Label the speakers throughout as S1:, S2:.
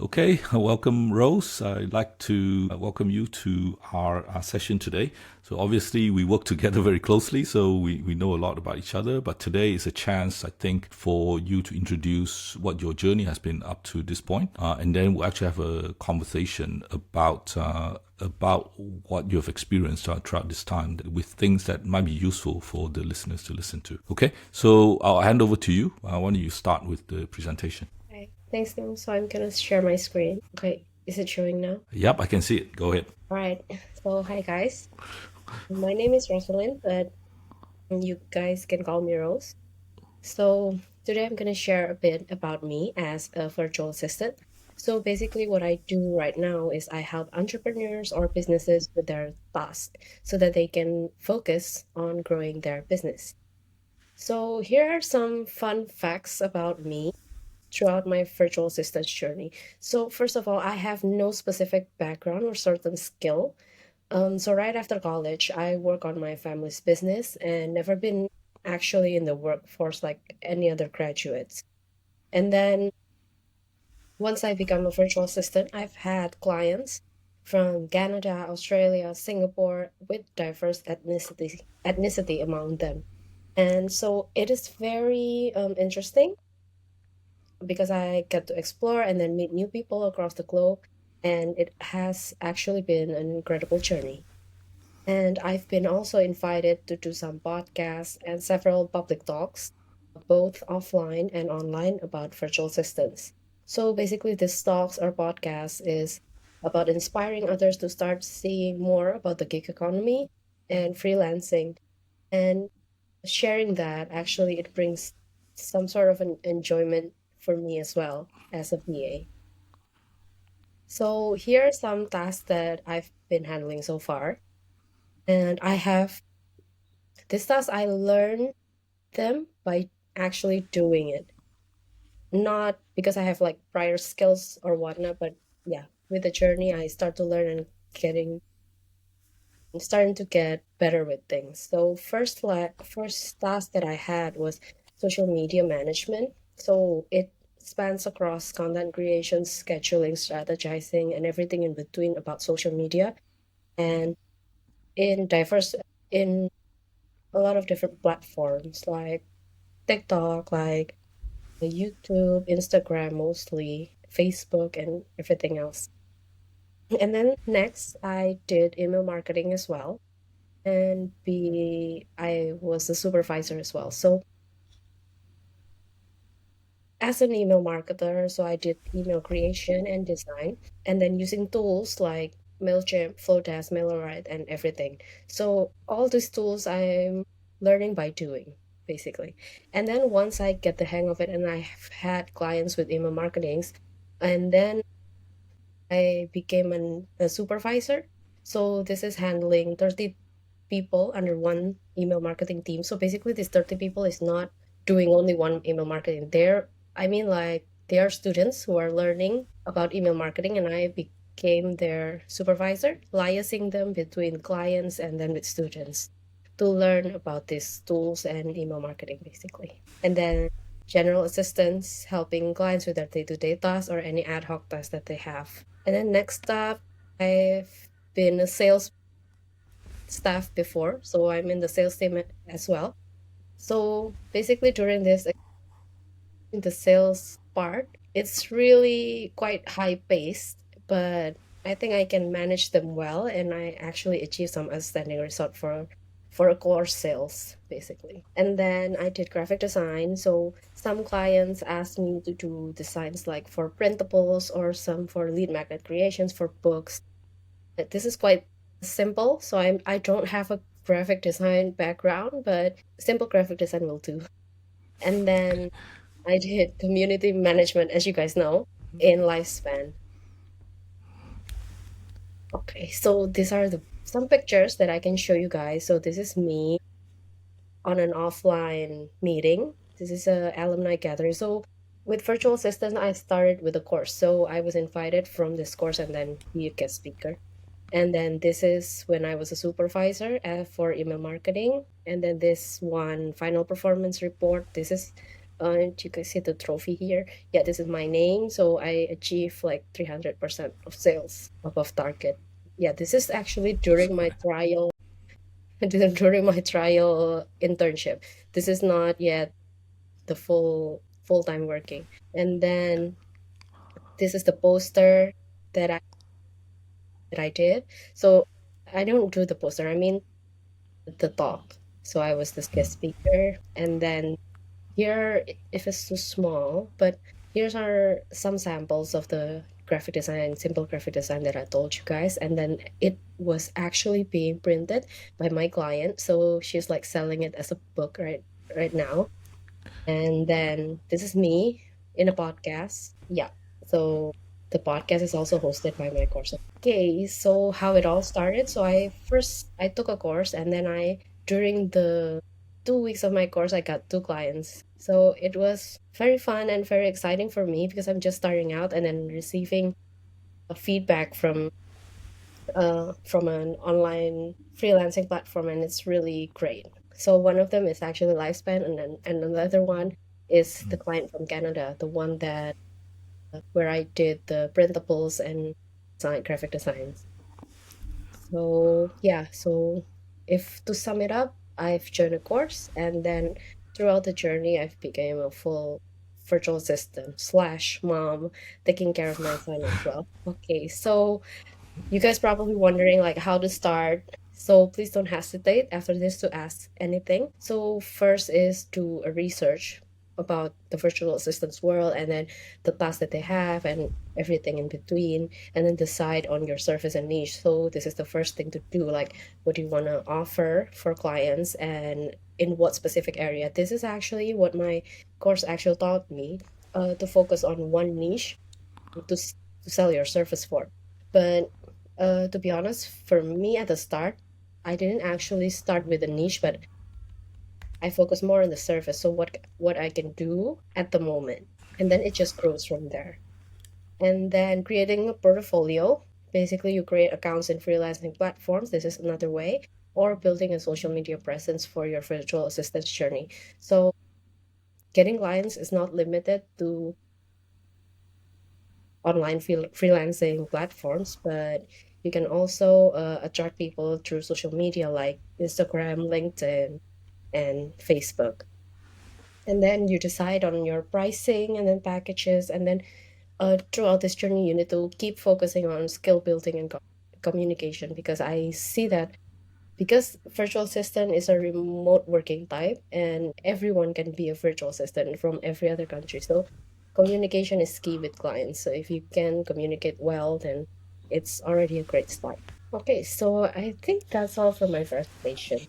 S1: Okay, welcome, Rose. I'd like to welcome you to our session today. So, obviously, we work together very closely, so we know a lot about each other. But today is a chance, I think, for you to introduce what your journey has been up to this point. And then we'll actually have a conversation about what you've experienced throughout this time with things that might be useful for the listeners to listen to. Okay, so I'll hand over to you. Why don't you start with the presentation?
S2: Okay, thanks, Tim. So I'm gonna share my screen. Okay, is it showing now?
S1: Yep, I can see it. Go ahead.
S2: All right. So hi guys. My name is Rosalind, but you guys can call me Rose. So today I'm gonna share a bit about me as a virtual assistant. So basically, what I do right now is I help entrepreneurs or businesses with their tasks so that they can focus on growing their business. So here are some fun facts about me throughout my virtual assistant journey. So first of all, I have no specific background or certain skill. So right after college, I work on my family's business and never been actually in the workforce like any other graduates. And then once I become a virtual assistant, I've had clients from Canada, Australia, Singapore with diverse ethnicity among them. And so it is very interesting because I get to explore and then meet new people across the globe. And it has actually been an incredible journey. And I've been also invited to do some podcasts and several public talks, both offline and online, about virtual assistants. So basically, this talks or podcast is about inspiring others to start seeing more about the gig economy and freelancing. And sharing that actually it brings some sort of an enjoyment for me as well as a VA. So here are some tasks that I've been handling so far. And I have these tasks I learn them by actually doing it. Not because I have like prior skills or whatnot, but yeah, with the journey I start to learn and getting starting to get better with things. So first task that I had was social media management. So it spans across content creation, scheduling, strategizing, and everything in between about social media and in diverse in a lot of different platforms like TikTok, like YouTube, Instagram mostly, Facebook, and everything else. And then next, I did email marketing as well, and I was a supervisor as well. So as an email marketer, so I did email creation and design, and then using tools like Mailchimp, Flowdesk, MailerLite, and everything. So all these tools I'm learning by doing, basically. And then once I get the hang of it, and I've had clients with email marketings, and then I became a supervisor. So this is handling 30 people under one email marketing team. So basically, this 30 people is not doing only one email marketing. They are students who are learning about email marketing, and I became their supervisor, liaising them between clients and then with students to learn about these tools and email marketing, basically. And then general assistance, helping clients with their day-to-day tasks or any ad hoc tasks that they have. And then next up, I've been a sales staff before, so I'm in the sales team as well. So basically, during this the sales part, it's really quite high paced, but I think I can manage them well, and I actually achieve some outstanding result for a core sales basically. And then I did graphic design. So some clients asked me to do designs like for printables or some for lead magnet creations for books. This is quite simple, so I don't have a graphic design background, but simple graphic design will do. And then I did community management, as you guys know, in Lifespan. Okay, so these are the some pictures that I can show you guys. So this is me on an offline meeting. This is a alumni gathering. So with virtual assistant, I started with a course. So I was invited from this course and then be a guest speaker. And then this is when I was a supervisor for email marketing. And then this one final performance report. This is You can see the trophy here. Yeah, this is my name. So I achieved like 300% of sales above target. Yeah, this is actually during my trial, during my trial internship. This is not yet the full-time working. And then this is the poster that I did. So I don't do the poster. I mean the talk. So I was this guest speaker, and then here, if it's too small, but here's are some samples of the graphic design, simple graphic design that I told you guys. And then it was actually being printed by my client. So she's like selling it as a book right now. And then this is me in a podcast. Yeah. So the podcast is also hosted by my course. Okay, so how it all started. So I took a course, and then I during the 2 weeks of my course I got two clients. So it was very fun and very exciting for me because I'm just starting out and then receiving a feedback from an online freelancing platform, and it's really great. So one of them is actually Lifespan, and another one is the client from Canada, the one that where I did the printables and graphic designs. So yeah, so if to sum it up, I've joined a course, and then throughout the journey, I've become a full virtual assistant slash mom, taking care of my son as well. Okay, so you guys probably wondering like how to start. So please don't hesitate after this to ask anything. So first is do a research about the virtual assistants world, and then the tasks that they have and everything in between, and then decide on your service and niche. So this is the first thing to do, like what do you want to offer for clients and in what specific area. This is actually what my course actually taught me, to focus on one niche to sell your service for. But to be honest, for me at the start, I didn't actually start with a niche, but I focus more on the service. So what I can do at the moment, and then it just grows from there. And then creating a portfolio. Basically, you create accounts in freelancing platforms. This is another way, or building a social media presence for your virtual assistance journey. So getting clients is not limited to online freelancing platforms, but you can also attract people through social media like Instagram, LinkedIn, and Facebook. And then you decide on your pricing and then packages. And then throughout this journey, you need to keep focusing on skill building and communication, because I see that because virtual assistant is a remote working type and everyone can be a virtual assistant from every other country. So communication is key with clients. So if you can communicate well, then it's already a great start. Okay, so I think that's all for my presentation.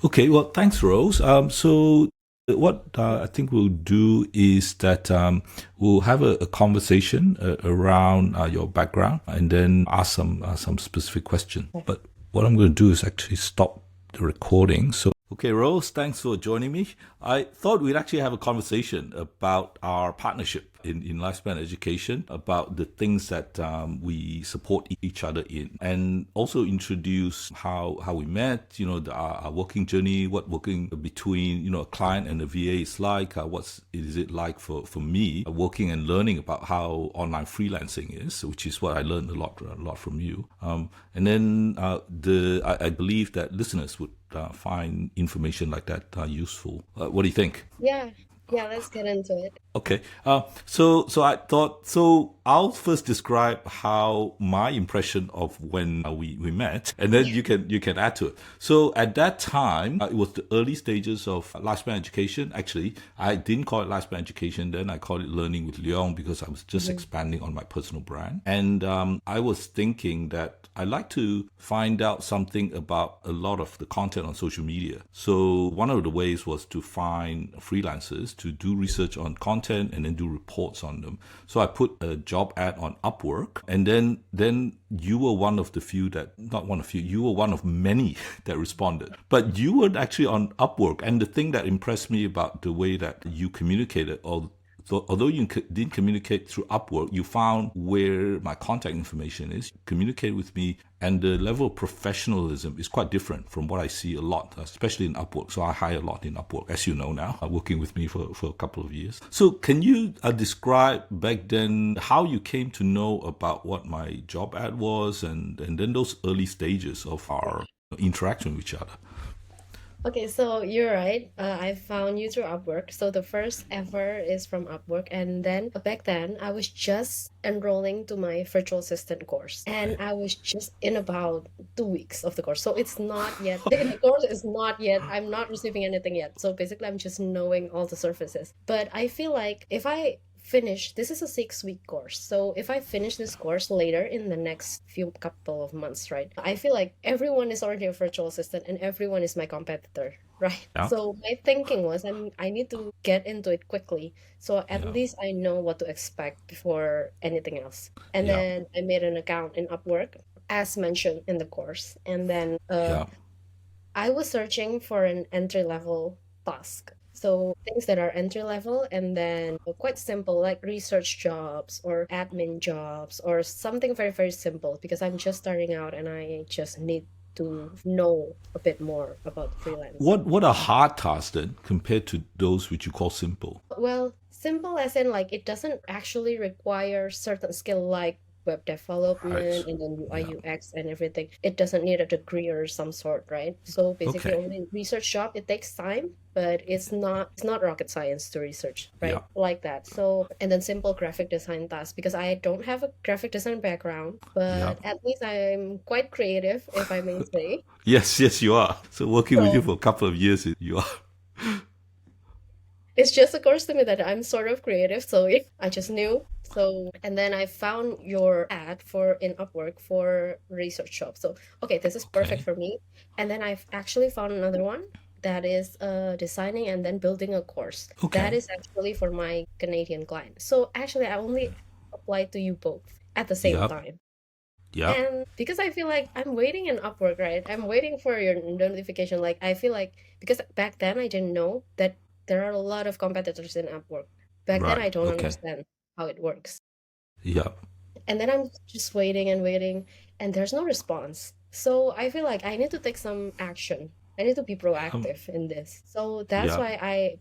S1: Okay, well, thanks, Rose. So what I think we'll do is that we'll have a conversation around your background and then ask some specific questions. But what I'm going to do is actually stop the recording. So, okay, Rose, thanks for joining me. I thought we'd actually have a conversation about our partnership in lifespan education, about the things that we support each other in, and also introduce how we met, our working journey, what working between, a client and a VA is like, what is it like for me working and learning about how online freelancing is, which is what I learned a lot from you. And then I believe that listeners would find information like that useful. What do you think?
S2: Yeah, yeah, let's get into it.
S1: Okay. So I thought, so I'll first describe how my impression of when we met, and then
S2: Yeah.
S1: you can add to it. So at that time, it was the early stages of lifespan education. Actually, I didn't call it lifespan education then. I called it Learning with Leong because I was just expanding on my personal brand. And I was thinking that I like to find out something about a lot of the content on social media. So one of the ways was to find freelancers to do research on content and then do reports on them. So I put a job ad on Upwork, and then you were one of the few that, not one of few, you were one of many that responded. But you were actually on Upwork, and the thing that impressed me about the way that you communicated, or So although you didn't communicate through Upwork, you found where my contact information is, communicate with me, and the level of professionalism is quite different from what I see a lot, especially in Upwork. So I hire a lot in Upwork, as you know now, working with me for a couple of years. So can you describe back then how you came to know about what my job ad was, and then those early stages of our interaction with each other?
S2: Okay, so you're right. I found you through Upwork. So the first ever is from Upwork. And then back then, I was just enrolling to my virtual assistant course. And
S1: Right.
S2: I was just in about 2 weeks of the course. So it's not yet, the course is not yet, I'm not receiving anything yet. So basically, I'm just knowing all the surfaces. But I feel like if I finish, this is a 6 week course. So if I finish this course later in the next few couple of months, right? I feel like everyone is already a virtual assistant and everyone is my competitor, right?
S1: Yeah.
S2: So my thinking was I need to get into it quickly. So at
S1: Yeah.
S2: least I know what to expect before anything else. And
S1: Yeah.
S2: then I made an account in Upwork as mentioned in the course. And then
S1: Yeah.
S2: I was searching for an entry level task. So things that are entry level and then quite simple, like research jobs or admin jobs or something very, very simple because I'm just starting out and I just need to know a bit more about freelancing.
S1: What are hard tasks then compared to those which you call simple?
S2: Well, simple as in like it doesn't actually require certain skill like web development
S1: Right.
S2: and then UI
S1: Yeah.
S2: UX and everything. It doesn't need a degree or some sort, right? So basically
S1: Okay.
S2: only research job, it takes time, but it's not rocket science to research,
S1: Yeah.
S2: right? Like that. So and then simple graphic design tasks because I don't have a graphic design background,
S1: Yeah.
S2: but at least I'm quite creative, if I may say.
S1: Yes, yes, you are. So working with you
S2: So
S1: for a couple of years, you are.
S2: it's just occurs to me that I'm sort of creative, so yeah, I just knew. So, and then I found your ad for in Upwork for research shop. So, okay, this is perfect
S1: Okay.
S2: for me. And then I've actually found another one that is designing and then building a course. That
S1: Okay.
S2: is actually for my Canadian client. So, actually, I only applied to you both at the same
S1: Yep.
S2: time.
S1: Yep.
S2: And because I feel like I'm waiting in Upwork, right? I'm waiting for your notification. Like I feel like because back then I didn't know that there are a lot of competitors in Upwork. Back then
S1: Right.
S2: I don't
S1: Okay.
S2: understand how it works.
S1: Yep.
S2: And then I'm just waiting and waiting, and there's no response. So I feel like I need to take some action. I need to be proactive in this. So that's
S1: Yep.
S2: why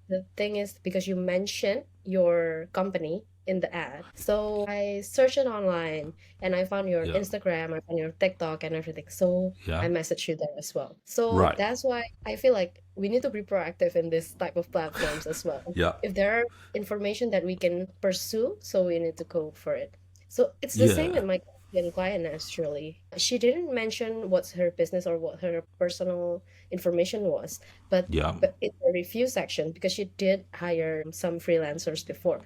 S2: the thing is because you mentioned your company in the ad. So I searched it online and I found your
S1: Yep.
S2: Instagram, I found your TikTok and everything. So I
S1: Yeah.
S2: messaged you there as well. So
S1: Right.
S2: that's why I feel like we need to be proactive in this type of platforms as well.
S1: Yeah.
S2: If there are information that we can pursue, so we need to go for it. So it's the same
S1: Yeah.
S2: with my Canadian client actually. She didn't mention what's her business or what her personal information was, but
S1: Yeah.
S2: but in the review section, because she did hire some freelancers before,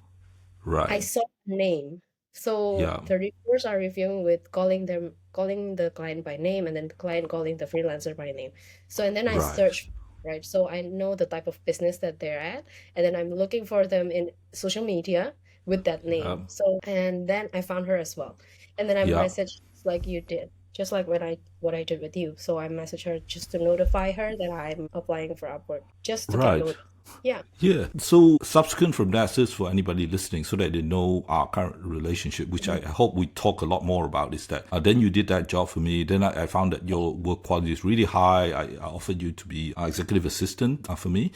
S2: I
S1: Right.
S2: saw the name. So
S1: Yeah.
S2: the reviewers are reviewing with calling the client by name and then the client calling the freelancer by name. So and then I
S1: Right.
S2: search, right? So I know the type of business that they're at, and then I'm looking for them in social media with that
S1: Yep.
S2: name. So and then I found her as well. And then I
S1: Yep.
S2: messaged like you did, just like what I did with you. So I messaged her just to notify her that I'm applying for Upwork, just to get
S1: Right.
S2: notice. Yeah.
S1: Yeah. So subsequent from that, just for anybody listening, so that they know our current relationship, which I hope we talk a lot more about, is that then you did that job for me. Then I found that your work quality is really high. I offered you to be executive assistant for me,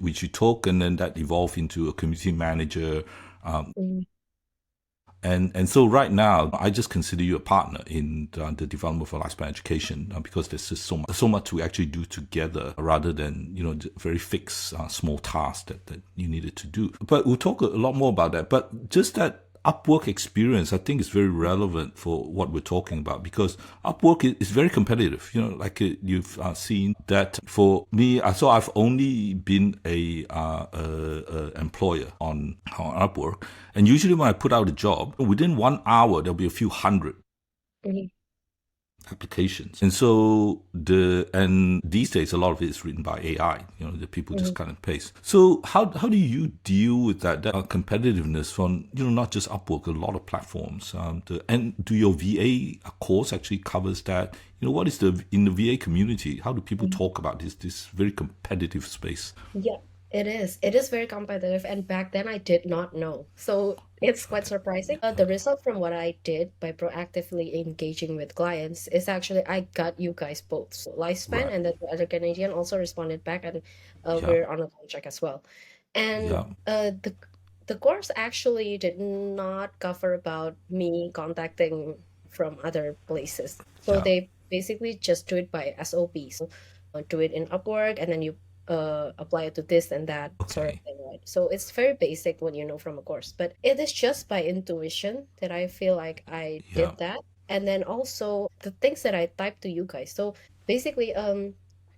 S1: which you took, and then that evolved into a community manager.
S2: Mhm.
S1: And so right now, I just consider you a partner in the development of lifespan education because there's just so much to actually do together rather than very fixed small tasks that you needed to do. But we'll talk a lot more about that. But just that Upwork experience, I think, is very relevant for what we're talking about because Upwork is very competitive. Like you've seen that for me. So I've only been a employer on Upwork, and usually when I put out a job, within 1 hour there'll be a few hundred
S2: Mhm.
S1: applications. And so and these days a lot of it is written by AI, the people just
S2: Mhm.
S1: cut and paste. So how do you deal with that competitiveness from, not just Upwork, a lot of platforms? And do your VA course actually covers that? What is in the VA community, how do people
S2: Mhm.
S1: talk about this very competitive space?
S2: Yeah. It is. It is very competitive, and back then I did not know. So it's quite surprising. The result from what I did by proactively engaging with clients is actually I got you guys both. So Lifespan
S1: Right.
S2: and then the other Canadian also responded back, and
S1: Yeah.
S2: we're on a contract as well. And
S1: Yeah.
S2: the course actually did not cover about me contacting from other places. So
S1: Yeah.
S2: they basically just do it by SOP. So do it in Upwork, and then you apply it to this and that sort of
S1: Okay.
S2: thing, right? So it's very basic what you know from a course, but it is just by intuition that I feel like I
S1: Yeah.
S2: did that. And then also the things that I typed to you guys. So basically,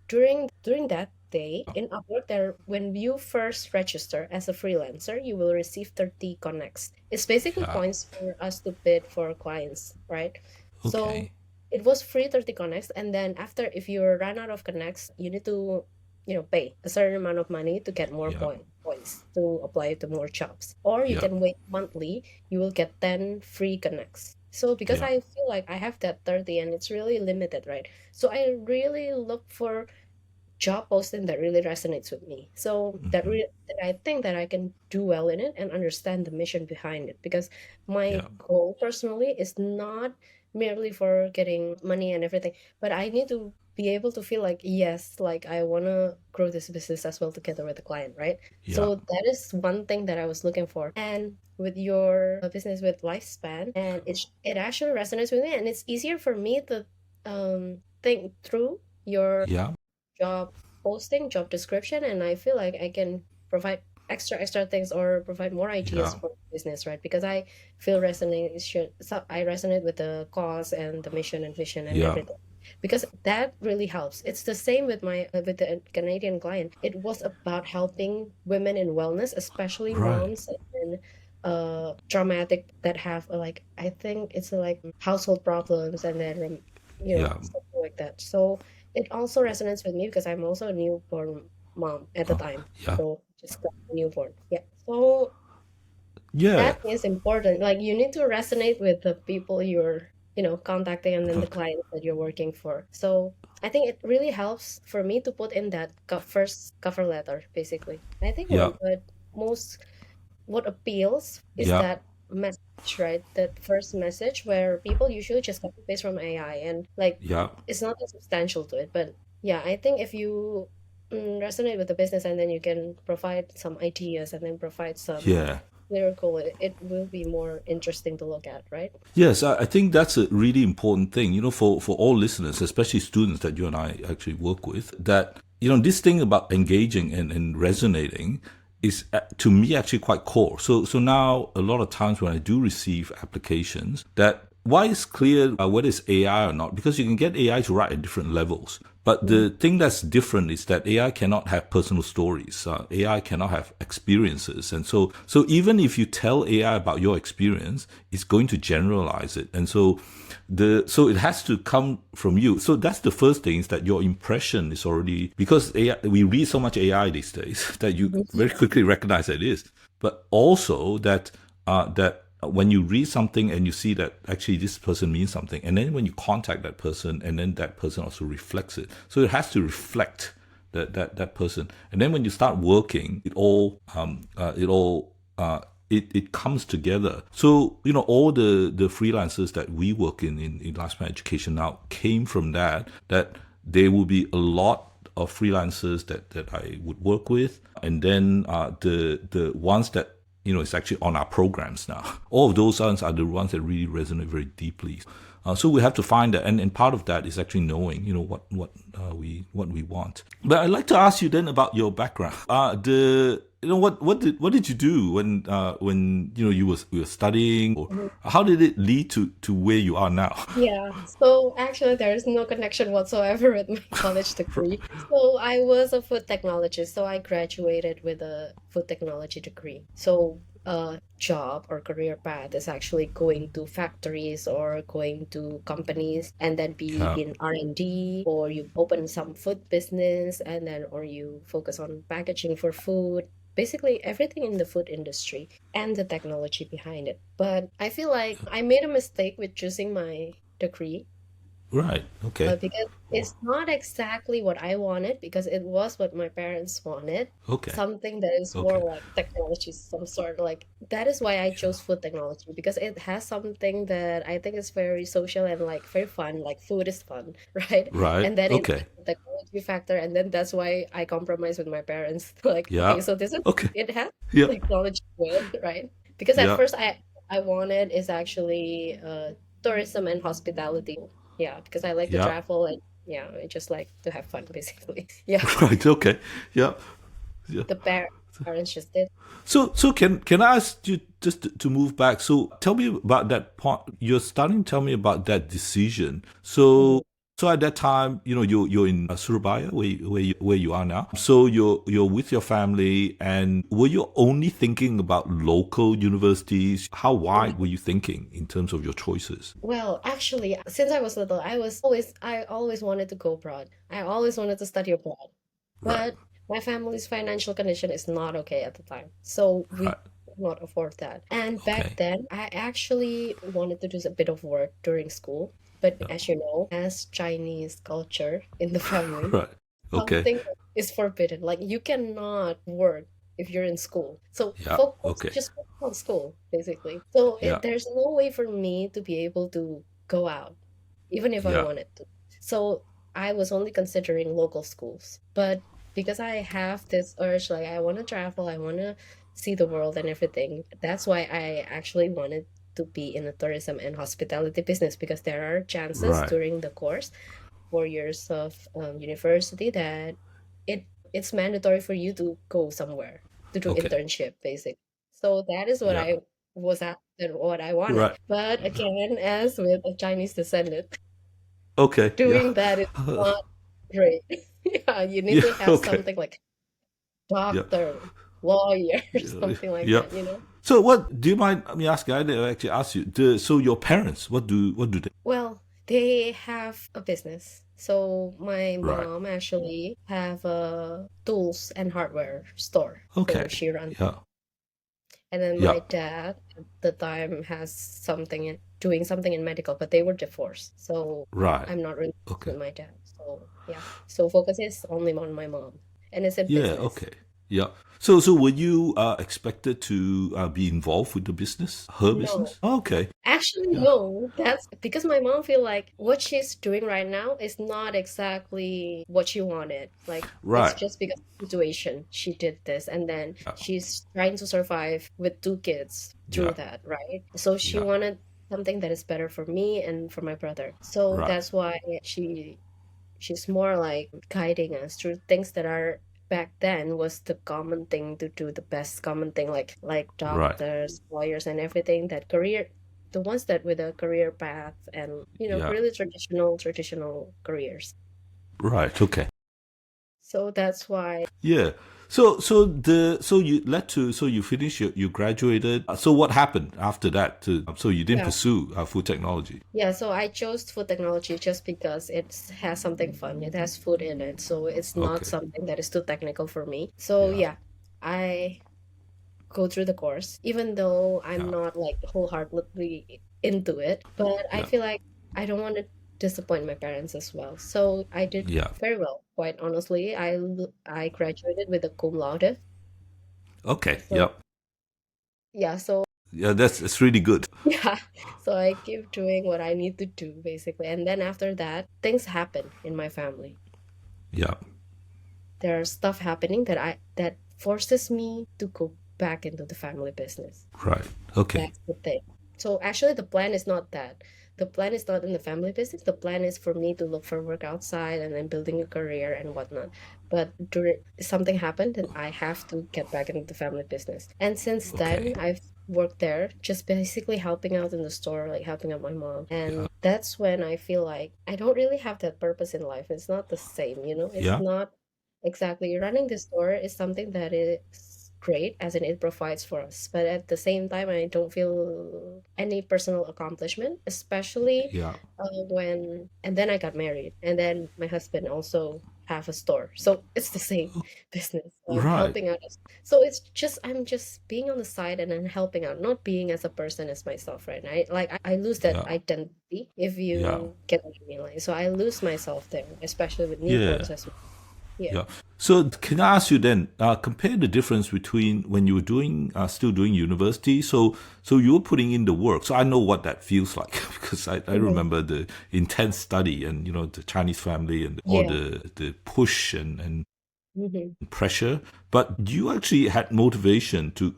S2: during that day in Upwork, there when you first register as a freelancer, you will receive 30 connects. It's basically
S1: Yeah.
S2: points for us to bid for clients, right? So
S1: Okay.
S2: it was free 30 connects, and then after, if you run out of connects, you need to pay a certain amount of money to get more
S1: Yeah.
S2: points to apply to more jobs. Or you
S1: Yeah.
S2: can wait monthly, you will get 10 free connects. So because
S1: Yeah.
S2: I feel like I have that 30 and it's really limited, right? So I really look for job posting that really resonates with me. So that I think that I can do well in it and understand the mission behind it. Because my
S1: Yeah.
S2: goal personally is not merely for getting money and everything, but I need to be able to feel like, yes, like I want to grow this business as well together with the client, right?
S1: Yeah.
S2: So that is one thing that I was looking for. And with your business with Lifespan, and it actually resonates with me, and it's easier for me to think through your
S1: Yeah.
S2: job posting, job description, and I feel like I can provide extra things or provide more ideas
S1: Yeah.
S2: for business, right? Because I feel resonation, so I resonate with the cause and the mission and vision and
S1: Yeah.
S2: everything. Because that really helps. It's the same with my with the Canadian client. It was about helping women in wellness, especially
S1: Right.
S2: moms and traumatic that have like I think it's like household problems and then
S1: Yeah.
S2: something like that. So it also resonates with me because I'm also a newborn mom at the time.
S1: Yeah.
S2: So just got a newborn. Yeah. So
S1: Yeah.
S2: that is important. Like you need to resonate with the people you're, contacting and then the clients that you're working for. So I think it really helps for me to put in that first cover letter, basically. I think
S1: Yeah.
S2: what appeals is
S1: Yeah.
S2: that message, right? That first message where people usually just copy paste from AI and like
S1: Yeah.
S2: it's not that substantial to it. But yeah, I think if you resonate with the business and then you can provide some ideas and then provide some
S1: Yeah.
S2: lyrical, it will be more interesting to look at, right?
S1: Yes, I think that's a really important thing, for all listeners, especially students that you and I actually work with, that, this thing about engaging and resonating is to me actually quite core. So now a lot of times when I do receive applications that why it's clear whether it's AI or not, because you can get AI to write at different levels. But
S2: Mhm.
S1: the thing that's different is that AI cannot have personal stories. AI cannot have experiences, and so even if you tell AI about your experience, it's going to generalize it, and so it has to come from you. So that's the first thing, is that your impression is already, because AI, we read so much AI these days that you very quickly recognize that it is. But also that when you read something and you see that actually this person means something, and then when you contact that person, and then that person also reflects it, so it has to reflect that person, and then when you start working, it comes together. So all the freelancers that we work in lifespan education now came from that there will be a lot of freelancers that I would work with, and then the ones that it's actually on our programs now. All of those ones are the ones that really resonate very deeply. So we have to find that, and part of that is actually knowing, what we want. But I'd like to ask you then about your background. What did you do when you were studying, or
S2: Mhm.
S1: how did it lead to where you are now?
S2: Yeah, so actually, there is no connection whatsoever with my college degree. So I was a food technologist, so I graduated with a food technology degree. So job or career path is actually going to factories or going to companies and then be
S1: Yeah,
S2: in R&D, or you open some food business and then or you focus on packaging for food. Basically everything in the food industry and the technology behind it. But I feel like I made a mistake with choosing my degree
S1: Right. Okay.
S2: Because it's not exactly what I wanted, because it was what my parents wanted.
S1: Okay.
S2: Something that is more
S1: Okay.
S2: like technology, some sort. Like that is why I chose food technology, because it has something that I think is very social and like very fun. Like food is fun, right?
S1: Right.
S2: And then it
S1: Okay.
S2: has the technology factor, and then that's why I compromise with my parents. Like, okay,
S1: Yeah.
S2: so this is
S1: Okay.
S2: it has
S1: Yeah.
S2: technology good, right? Because at
S1: Yeah.
S2: first I wanted is actually tourism and hospitality. Yeah, because I like to
S1: Yeah.
S2: travel and yeah, I just like to have fun basically. Yeah,
S1: Right. Okay. Yeah. Yeah.
S2: the parents just did.
S1: So can I ask you just to move back? So tell me about that point. You're starting to tell me about that decision.
S2: Mhm.
S1: So at that time, you're in Surabaya, where you are now. So you're with your family, and were you only thinking about local universities? How wide were you thinking in terms of your choices?
S2: Well, actually, since I was little, I always wanted to go abroad. I always wanted to study abroad.
S1: Right.
S2: But my family's financial condition is not okay at the time. So we
S1: Right.
S2: could not afford that. And back
S1: Okay.
S2: then, I actually wanted to do a bit of work during school. But
S1: Yeah.
S2: as you know, as Chinese culture in the family,
S1: Right. Okay.
S2: something is forbidden. Like you cannot work if you're in school. So
S1: Yeah. Okay.
S2: just focus on school, basically. So
S1: Yeah.
S2: there's no way for me to be able to go out, even if I
S1: Yeah.
S2: wanted to. So I was only considering local schools. But because I have this urge, like I want to travel, I want to see the world and everything, that's why I actually wanted to be in the tourism and hospitality business, because there are chances
S1: Right.
S2: during the course 4 years of university that it's mandatory for you to go somewhere to do
S1: Okay.
S2: internship, basically. So that is what
S1: Yeah.
S2: I was at and what I wanted.
S1: Right.
S2: But again, as with a Chinese descendant,
S1: Okay. Yeah.
S2: doing that is not great. Yeah, you need
S1: Yeah.
S2: to have
S1: Okay.
S2: something like
S1: Yeah.
S2: doctor, lawyer, or
S1: Yeah.
S2: something like
S1: Yeah.
S2: that, you know?
S1: So, what do you mind me asking? I didn't actually ask you. So, your parents, what do they?
S2: Well, they have a business. So my
S1: Right.
S2: mom actually have a tools and hardware store. So
S1: Okay.
S2: she runs.
S1: Yeah.
S2: And then
S1: Yeah.
S2: my dad at the time has something doing something in medical, but they were divorced. So
S1: Right.
S2: I'm not really close
S1: Okay.
S2: with my dad. So yeah. So focus is only on my mom. And it's a
S1: Yeah.
S2: business.
S1: Okay. Yeah. So were you expected to be involved with the business, her
S2: No.
S1: business? Okay.
S2: Actually,
S1: Yeah.
S2: no. That's because my mom feel like what she's doing right now is not exactly what she wanted. Like it's
S1: Right.
S2: just because of the situation she did this, and then
S1: Yeah.
S2: she's trying to survive with two kids through
S1: Yeah.
S2: that, right? So she
S1: Yeah.
S2: wanted something that is better for me and for my brother. So
S1: Right.
S2: that's why she's more like guiding us through things that are back then was the common thing to do, the best common thing, like
S1: Right.
S2: doctors, lawyers, and everything, that career, the ones that with a career path and
S1: Yeah.
S2: really traditional careers.
S1: Right. Okay.
S2: So that's why.
S1: Yeah. So you finished you graduated. So what happened after that? So you didn't
S2: Yeah.
S1: pursue food technology.
S2: Yeah, so I chose food technology just because it has something fun. It has food in it, so it's not
S1: Okay.
S2: something that is too technical for me. So
S1: Yeah.
S2: yeah, I go through the course, even though I'm
S1: Yeah.
S2: not like wholeheartedly into it. But I
S1: Yeah.
S2: feel like I don't want to disappoint my parents as well. So I did
S1: Yeah.
S2: very well, quite honestly. I graduated with a cum laude.
S1: Okay.
S2: So
S1: Yep.
S2: yeah, so
S1: Yeah. That's really good.
S2: yeah, so I keep doing what I need to do basically. And then after that, things happen in my family.
S1: Yeah.
S2: There's stuff happening that forces me to go back into the family business.
S1: Right. Okay.
S2: That's the thing. So actually, the plan is not that. The plan is not in the family business. The plan is for me to look for work outside and then building a career and whatnot. But during something happened and I have to get back into the family business. And since then,
S1: Okay.
S2: I've worked there, just basically helping out in the store, like helping out my mom.
S1: Yeah.
S2: And that's when I feel like I don't really have that purpose in life. It's not the same, It's
S1: Yeah.
S2: not exactly. Running the store is something that is great, as in it provides for us. But at the same time, I don't feel any personal accomplishment, especially
S1: Yeah.
S2: when, and then I got married. And then my husband also have a store. So it's the same business. So I'm
S1: Right.
S2: helping out. So it's just I'm just being on the side and then helping out, not being as a person as myself, right? I lose that
S1: Yeah.
S2: identity if
S1: Yeah.
S2: you get what I mean. Like, so I lose myself there, especially with
S1: Yeah.
S2: newborns as well. Yeah.
S1: Yeah. So can I ask you then, compare the difference between when you were doing, still doing university. So you were putting in the work. So I know what that feels like because I
S2: Mhm.
S1: remember the intense study and, the Chinese family and all
S2: Yeah.
S1: the push and
S2: Hmm.
S1: pressure, but you actually had motivation to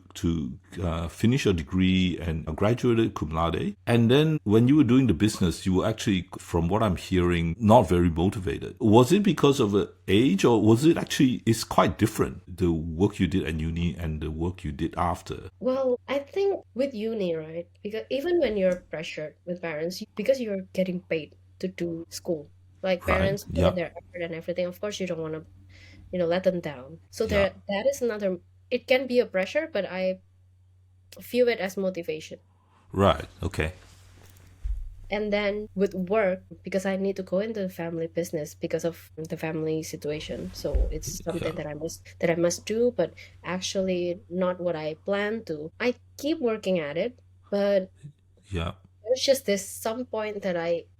S1: finish your degree and graduated cum laude. And then when you were doing the business, you were actually, from what I'm hearing, not very motivated. Was it because of age, or was it actually? It's quite different, the work you did at uni and the work you did after.
S2: Well, I think with uni, right? Because even when you're pressured with parents, because you're getting paid to do school, like
S1: Right?
S2: parents put
S1: Yeah.
S2: in their effort and everything, of course you don't want to, let them down. So
S1: Yeah.
S2: that is another, it can be a pressure, but I view it as motivation.
S1: Right. Okay.
S2: And then with work, because I need to go into the family business because of the family situation. So it's
S1: Yeah.
S2: something that I must do, but actually not what I planned to. I keep working at it, but
S1: Yeah.
S2: there's just this some point that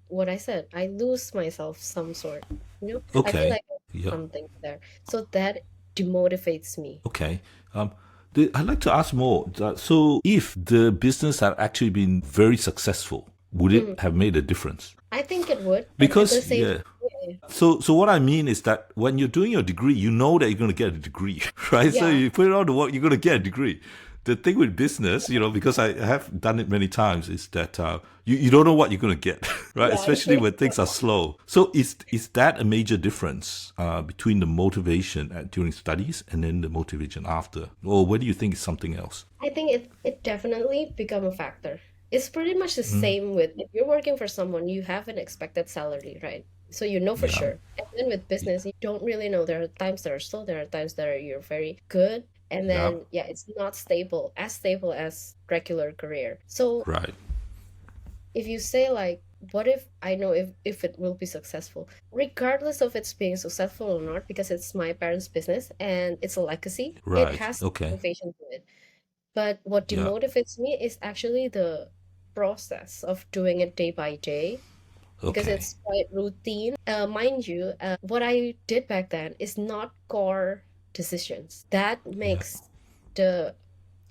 S2: what I said, I lose myself some sort. I feel
S1: Okay.
S2: like
S1: Yeah.
S2: something there. So that demotivates me.
S1: Okay. Um, I'd like to ask more. So, if the business had actually been very successful, would
S2: Mhm.
S1: it have made a difference?
S2: I think it would, but at the
S1: Because,
S2: same
S1: yeah.
S2: yeah,
S1: So what I mean is that when you're doing your degree, you know that you're going to get a degree, right? So
S2: yeah,
S1: you put it on the work, you're going to get a degree. The thing with business, because I have done it many times, is that you don't know what you're going to get, right?
S2: yeah,
S1: Especially when things are slow. So is that a major difference between the motivation during studies and then the motivation after? Or what do you think is something else?
S2: I think it definitely become a factor. It's pretty much the same with if you're working for someone, you have an expected salary, right? So you know for
S1: Yeah.
S2: sure. And then with business, you don't really know. There are times that are slow, there are times that you're very good. And
S1: Yeah.
S2: then yeah, it's not stable as regular career. So
S1: Right.
S2: if you say like, what if I know if it will be successful, regardless of it's being successful or not, because it's my parents' business and it's a legacy, it
S1: Right.
S2: has
S1: Okay.
S2: motivation to it. But what
S1: Yeah.
S2: demotivates me is actually the process of doing it day by day because
S1: Okay.
S2: it's quite routine. Mind you, what I did back then is not core decisions. That
S1: Yeah.
S2: makes the,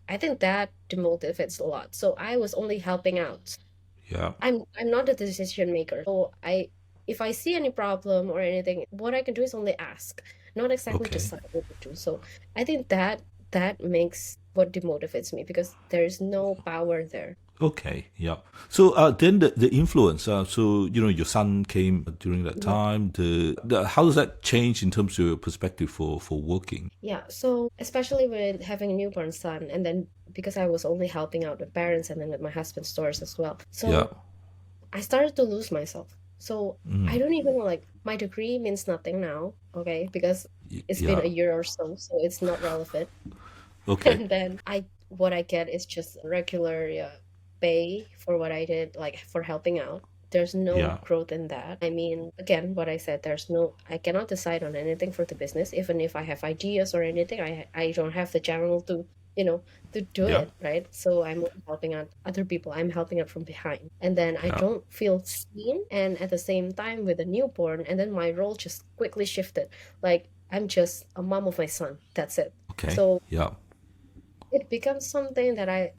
S2: I think that demotivates a lot. So I was only helping out.
S1: Yeah.
S2: I'm not the decision maker. So if I see any problem or anything, what I can do is only ask, not exactly
S1: Okay.
S2: decide what to do. So I think that makes what demotivates me because there's no power there.
S1: Okay, yeah. So then the influence. So your son came during that
S2: Mhm.
S1: time. The how does that change in terms of your perspective for working?
S2: Yeah, so especially with having a newborn son, and then because I was only helping out with parents and then with my husband's stores as well.
S1: Yeah.
S2: So I started to lose myself. So I don't even know, like, my degree means nothing now, okay, because it's been
S1: Yeah.
S2: a year or so, so it's not relevant.
S1: Okay.
S2: And then what I get is just regular pay for what I did, like for helping out. There's no
S1: Yeah.
S2: growth in that. I mean, again, what I said, I cannot decide on anything for the business. Even if I have ideas or anything, I don't have the channel to, you know, to do
S1: Yeah.
S2: it, right? So I'm only helping out other people. I'm helping out from behind. And then I
S1: Yeah.
S2: don't feel seen. And at the same time with a newborn, and then my role just quickly shifted. Like I'm just a mom of my son. That's it.
S1: Okay.
S2: So
S1: Yeah.
S2: it becomes something that I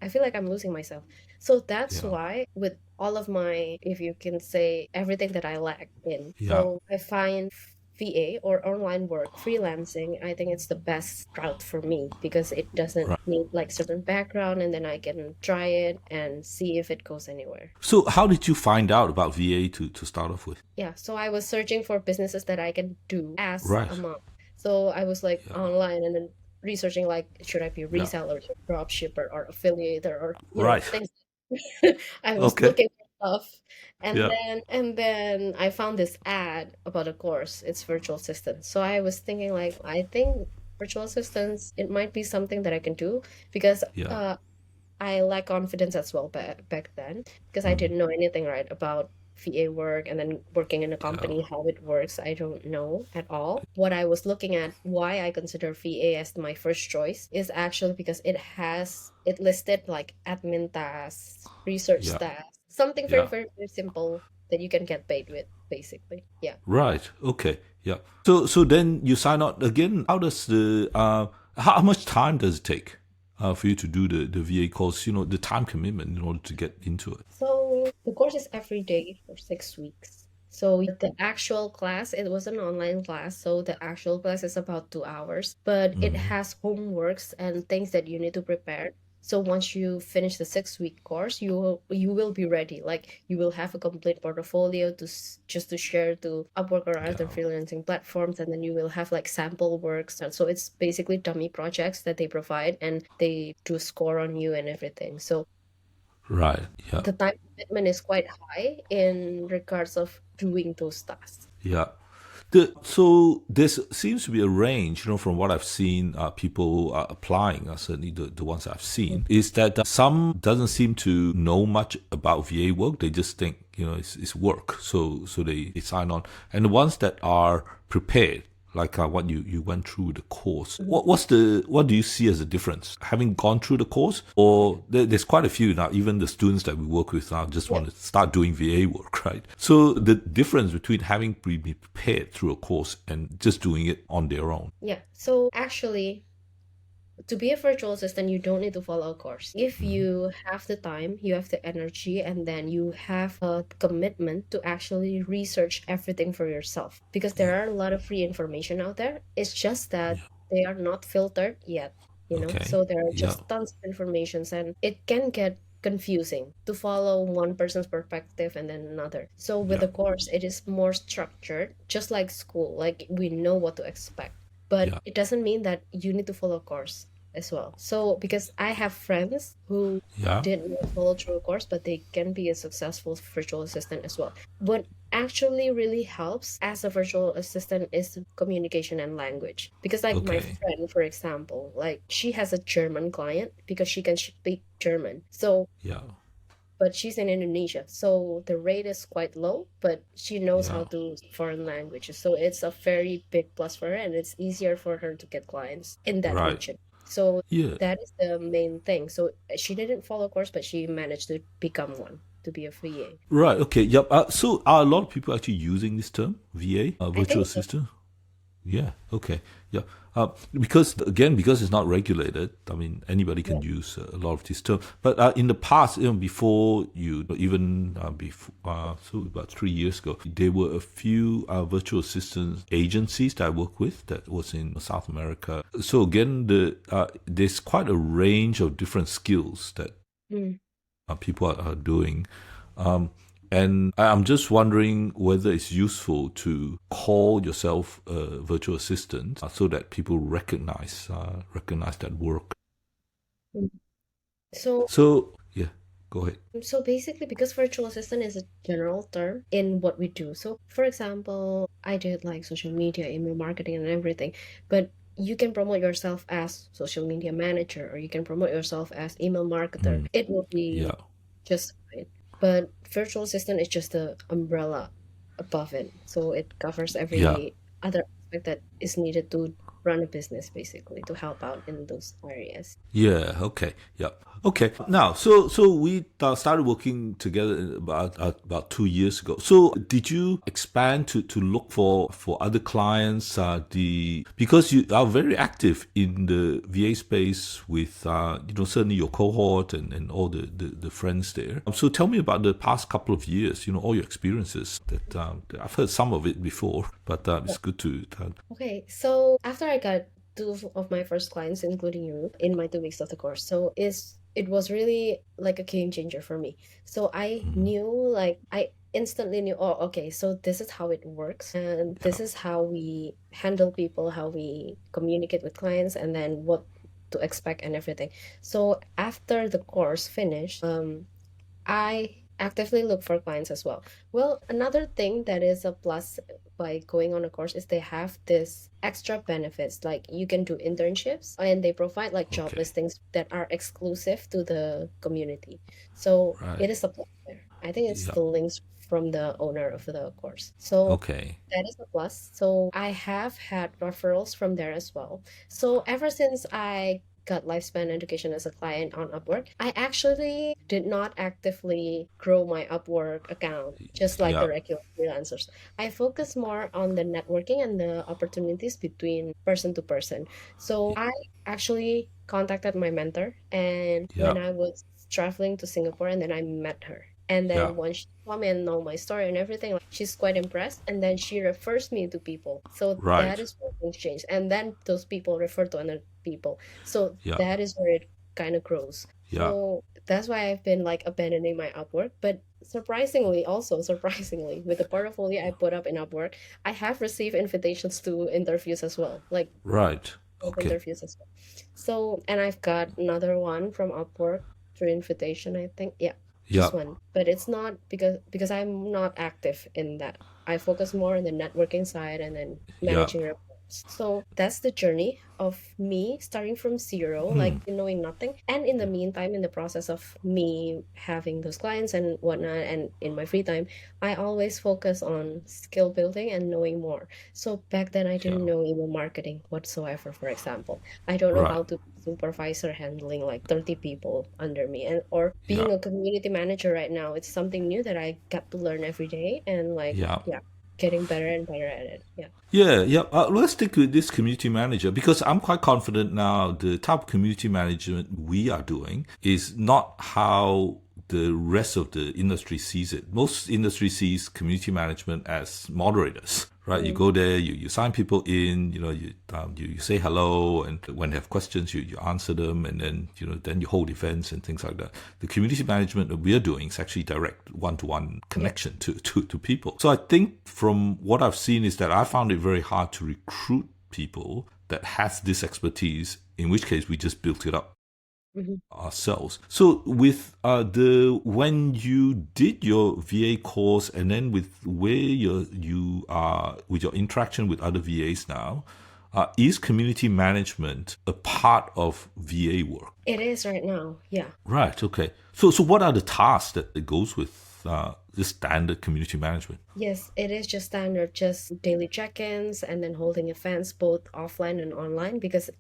S2: feel like I'm losing myself. So that's
S1: Yeah.
S2: why with all of my, if you can say, everything that I lack in,
S1: Yeah.
S2: so I find VA or online work, freelancing, I think it's the best route for me because it doesn't
S1: Right.
S2: need like certain background and then I can try it and see if it goes anywhere.
S1: So how did you find out about VA to start off with?
S2: Yeah, so I was searching for businesses that I can do as
S1: Right.
S2: a mom. So I was like
S1: Yeah.
S2: online and then researching like should I be a
S1: Yeah.
S2: reseller or drop shipper or affiliator or
S1: Right.
S2: things. I was
S1: Okay.
S2: looking for stuff
S1: Yeah.
S2: and then I found this ad about a course. It's virtual assistant. So I was thinking like I think virtual assistants it might be something that I can do because
S1: Yeah.
S2: I lack confidence as well back then because I didn't know anything right about VA work and then working in a
S1: Yeah.
S2: company, how it works, I don't know at all. What I was looking at, why I consider VA as my first choice, is actually because it listed like admin tasks, research
S1: Yeah.
S2: tasks, something very,
S1: Yeah.
S2: very, very simple that you can get paid with, basically. Yeah.
S1: Right. Okay. Yeah. So then you sign up again. How does the how much time does it take for you to do the VA course? You know, the time commitment in order to get into it.
S2: So the course is every day for 6 weeks. So the actual class, it was an online class, so the actual class is about 2 hours, but it has homeworks and things that you need to prepare. So once you finish the 6 week course, you will be ready. Like you will have a complete portfolio just to share to Upwork or other
S1: Yeah.
S2: freelancing platforms, and then you will have like sample works. And so it's basically dummy projects that they provide, and they do score on you and everything. So
S1: Right. Yeah.
S2: the time commitment is quite high in regards of doing those tasks.
S1: Yeah. So there seems to be a range, you know, from what I've seen, people are applying, certainly the ones I've
S2: Mm.
S1: seen, is that some doesn't seem to know much about VA work. They just think, you know, it's work. So they sign on. And the ones that are prepared, like what you went through the course.
S2: Mhm.
S1: What do you see as a difference? Having gone through the course, or there's quite a few now. Even the students that we work with now just
S2: Yeah.
S1: want to start doing VA work, right? So the difference between having been prepared through a course and just doing it on their own.
S2: Yeah. So actually, to be a virtual assistant, you don't need to follow a course. If you have the time, you have the energy, and then you have a commitment to actually research everything for yourself. Because there
S1: Yeah.
S2: are a lot of free information out there. It's just that
S1: Yeah.
S2: they are not filtered yet,
S1: Okay.
S2: So there are
S1: Yeah.
S2: just tons of informations, and it can get confusing to follow one person's perspective and then another. So with
S1: Yeah.
S2: the course, it is more structured, just like school. Like we know what to expect, but
S1: Yeah.
S2: it doesn't mean that you need to follow a course as well. So because I have friends who
S1: Yeah.
S2: did not follow through a course, but they can be a successful virtual assistant as well. What actually really helps as a virtual assistant is communication and language. Because like my
S1: Okay.
S2: friend, for example, like she has a German client because she can speak German. So
S1: Yeah.
S2: but she's in Indonesia, so the rate is quite low, but she knows
S1: Yeah.
S2: how to speak foreign languages. So it's a very big plus for her, and it's easier for her to get clients in that
S1: Right.
S2: region. So
S1: Yeah.
S2: that is the main thing. So she didn't follow a course, but she managed to become one, to be a VA.
S1: Right. Okay. Yep. So are a lot of people actually using this term VA,
S2: I
S1: virtual
S2: think so.
S1: assistant? Yeah. Okay. Yeah. Because again, because it's not regulated, I mean, anybody
S2: Yeah.
S1: can use a lot of these terms. But in the past, you know, before you even before, so about 3 years ago, there were a few virtual assistant agencies that I work with that was in South America. So again, there's quite a range of different skills that
S2: Mm.
S1: people are doing. Um, and I'm just wondering whether it's useful to call yourself a virtual assistant so that people recognize that work.
S2: Mm. So
S1: So yeah, go ahead.
S2: So basically, because virtual assistant is a general term in what we do. So, for example, I did like social media, email marketing, and everything, but you can promote yourself as social media manager or you can promote yourself as email marketer.
S1: Mm,
S2: It will
S1: yeah,
S2: be just fine. But virtual assistant is just the umbrella above it. So it covers
S1: yeah.
S2: every other aspect that is needed to run a business, basically, to help out in those areas.
S1: Yeah. Okay. Yeah. Okay. Now, so we started working together about 2 years ago. So did you expand to look for other clients? The because you are very active in the VA space with you know, certainly your cohort and all the friends there. So tell me about the past couple of years. You know, all your experiences. That I've heard some of it before, but it's good to.
S2: Okay, so after I got two of my first clients, including you, in my 2 weeks of the course, so it was really like a game changer for me. So I knew, like, I instantly knew, oh, okay, so this is how it works, and
S1: Yeah.
S2: this is how we handle people, how we communicate with clients, and then what to expect and everything. So after the course finished, I actively look for clients as well. Well, another thing that is a plus by going on a course is they have this extra benefits. Like you can do internships and they provide like job
S1: Okay.
S2: listings that are exclusive to the community. So
S1: Right.
S2: it is a plus there. I think it's
S1: Yeah.
S2: the links from the owner of the course. So
S1: Okay.
S2: that is a plus. So I have had referrals from there as well. So ever since I got Lifespan Education as a client on Upwork, I actually did not actively grow my Upwork account just like
S1: Yeah.
S2: the regular freelancers. I focus more on the networking and the opportunities between person to person. So I actually contacted my mentor, and
S1: Yeah.
S2: when I was traveling to Singapore, and then I met her. And
S1: Yeah.
S2: then once she saw me and know my story and everything, like she's quite impressed. And then she refers me to people. So that
S1: Right.
S2: is where things change. And then those people refer to other people. So
S1: Yeah.
S2: that is where it kind of grows.
S1: Yeah.
S2: So that's why I've been like abandoning my Upwork. But surprisingly, also surprisingly, with the portfolio I put up in Upwork, I have received invitations to interviews as well, like
S1: Right.
S2: job
S1: Okay.
S2: interviews as well. So, and I've got another one from Upwork through invitation, I think. Yeah,
S1: Yeah.
S2: just one. But it's not because I'm not active in that. I focus more on the networking side and then
S1: Yeah.
S2: managing reports. So that's the journey of me starting from zero, like knowing nothing. And in the meantime, in the process of me having those clients and whatnot, and in my free time, I always focus on skill building and knowing more. So back then, I
S1: Yeah.
S2: didn't know email marketing whatsoever, for example. I don't know
S1: Right.
S2: how to be a supervisor handling like 30 people under me, and or
S1: Yeah.
S2: being a community manager right now. It's something new that I got to learn every day, and like,
S1: Yeah.
S2: yeah, getting better and better at it. Yeah.
S1: Yeah, yeah. Let's stick with this community manager because I'm quite confident now the type of community management we are doing is not how the rest of the industry sees it. Most industry sees community management as moderators, right? You
S2: Mm,
S1: go there, you sign people in, you say hello, and when they have questions, you answer them, and then you hold events and things like that. The community management that we are doing is actually direct one-to-one
S2: yeah.
S1: connection to people. So I think from what I've seen is that I found it very hard to recruit people that has this expertise, in which case we just built it up
S2: Mhm.
S1: ourselves. So with the when you did your VA course and then with where you are with your interaction with other VAs now, is community management a part of VA work?
S2: It is right now. Yeah.
S1: Right. Okay. So what are the tasks that it goes with the standard community management?
S2: Yes, it is just standard, just daily check-ins and then holding events both offline and online because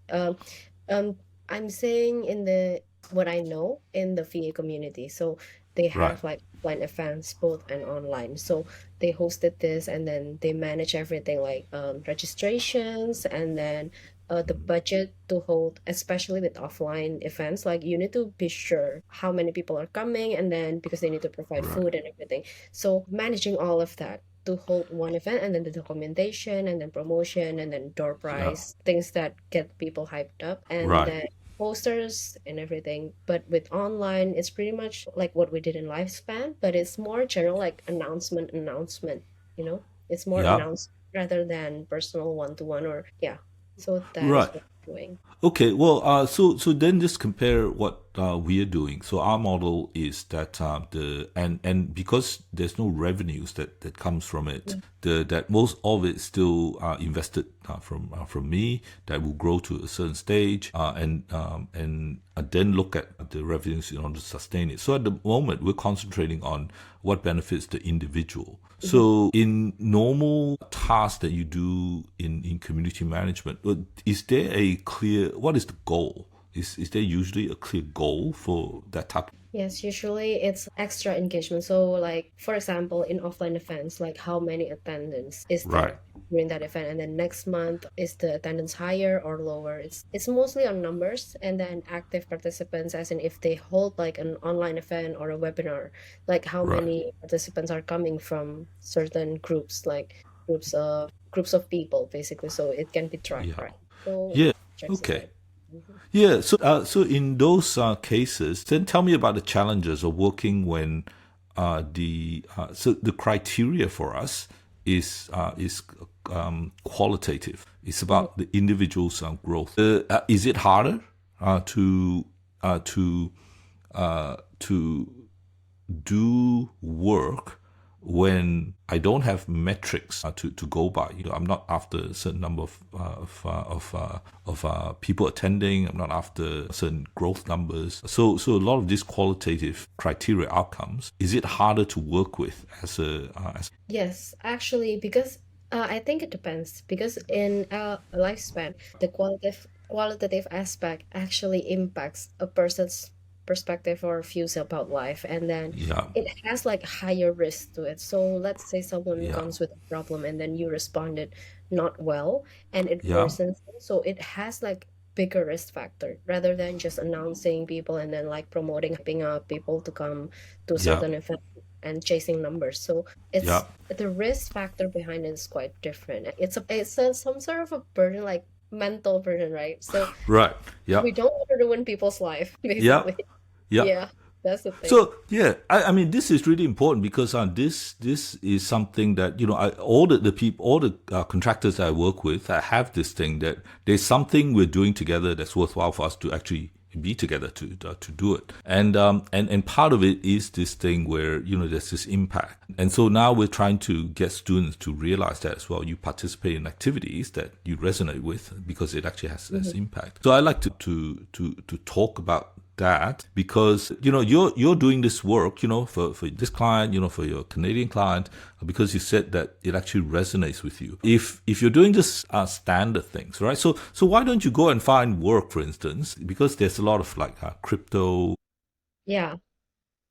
S2: um I'm saying in the what I know in the VA community. So they
S1: Right.
S2: have like offline events both and online. So they hosted this and then they manage everything like registrations and then the budget to hold, especially with offline events, like you need to be sure how many people are coming and then because they need to provide
S1: Right.
S2: food and everything. So managing all of that to hold one event and then the documentation and then promotion and then door
S1: Yeah.
S2: prize, things that get people hyped up and
S1: Right.
S2: then posters and everything. But with online, it's pretty much like what we did in Lifespan, but it's more general like announcement, you know? It's more
S1: Yeah.
S2: announced rather than personal one-to-one or yeah. So that is
S1: Right.
S2: what I'm doing.
S1: Okay, well, so then just compare what we are doing. So our model is that and because there's no revenues that comes from it,
S2: Mm.
S1: that most of it is still invested from me that will grow to a certain stage, and then look at the revenues in order to sustain it. So at the moment, we're concentrating on what benefits the individual.
S2: Mhm.
S1: So, in normal tasks that you do in community management, is there a clear, what is the goal? Is there usually a clear goal for that type?
S2: Yes, usually it's extra engagement. So, like for example, in offline events, like how many attendance is
S1: Right,
S2: there during that event, and then next month is the attendance higher or lower? It's mostly on numbers, and then active participants, as in if they hold like an online event or a webinar, like how
S1: right,
S2: many participants are coming from certain groups, like groups of people, basically. So it can be tracked,
S1: yeah,
S2: right? So
S1: yeah,
S2: checks it
S1: okay.
S2: out. Mhm.
S1: Yeah, so in those cases, then tell me about the challenges of working when the criteria for us is qualitative. It's
S2: Mhm.
S1: about the individual's growth. Is it harder to uh, to to do work when I don't have metrics to go by. I'm not after a certain number of people attending. I'm not after certain growth numbers. So a lot of these qualitative criteria outcomes, is it harder to work with as as
S2: Yes, actually, because I think it depends. Because in a lifespan, the qualitative aspect actually impacts a person's perspective or views about life, and then
S1: yeah,
S2: it has like higher risk to it. So let's say someone
S1: yeah,
S2: comes with a problem, and then you responded not well, and it
S1: yeah,
S2: worsens. So it has like bigger risk factor rather than just announcing people and then like promoting, hyping up people to come to a
S1: yeah,
S2: certain event and chasing numbers. So
S1: yeah.
S2: it's the risk factor behind it is quite different. It's some sort of a burden, like mental burden, right? So
S1: Right. Yeah.
S2: we don't want to ruin people's life,
S1: Yeah.
S2: basically.
S1: Yeah.
S2: Yeah, that's the thing.
S1: So yeah, I mean this is really important because this is something that the people, all the contractors I work with, I have this thing that there's something we're doing together that's worthwhile for us to actually be together to do it, and part of it is this thing where there's this impact, and so now we're trying to get students to realize that as well. You participate in activities that you resonate with because it actually has
S2: Mhm.
S1: impact. So I like to talk about that because you're doing this work for this client, for your Canadian client, because you said that it actually resonates with you. If you're doing just standard things, right? So why don't you go and find work, for instance, because there's a lot of like crypto
S2: Yeah,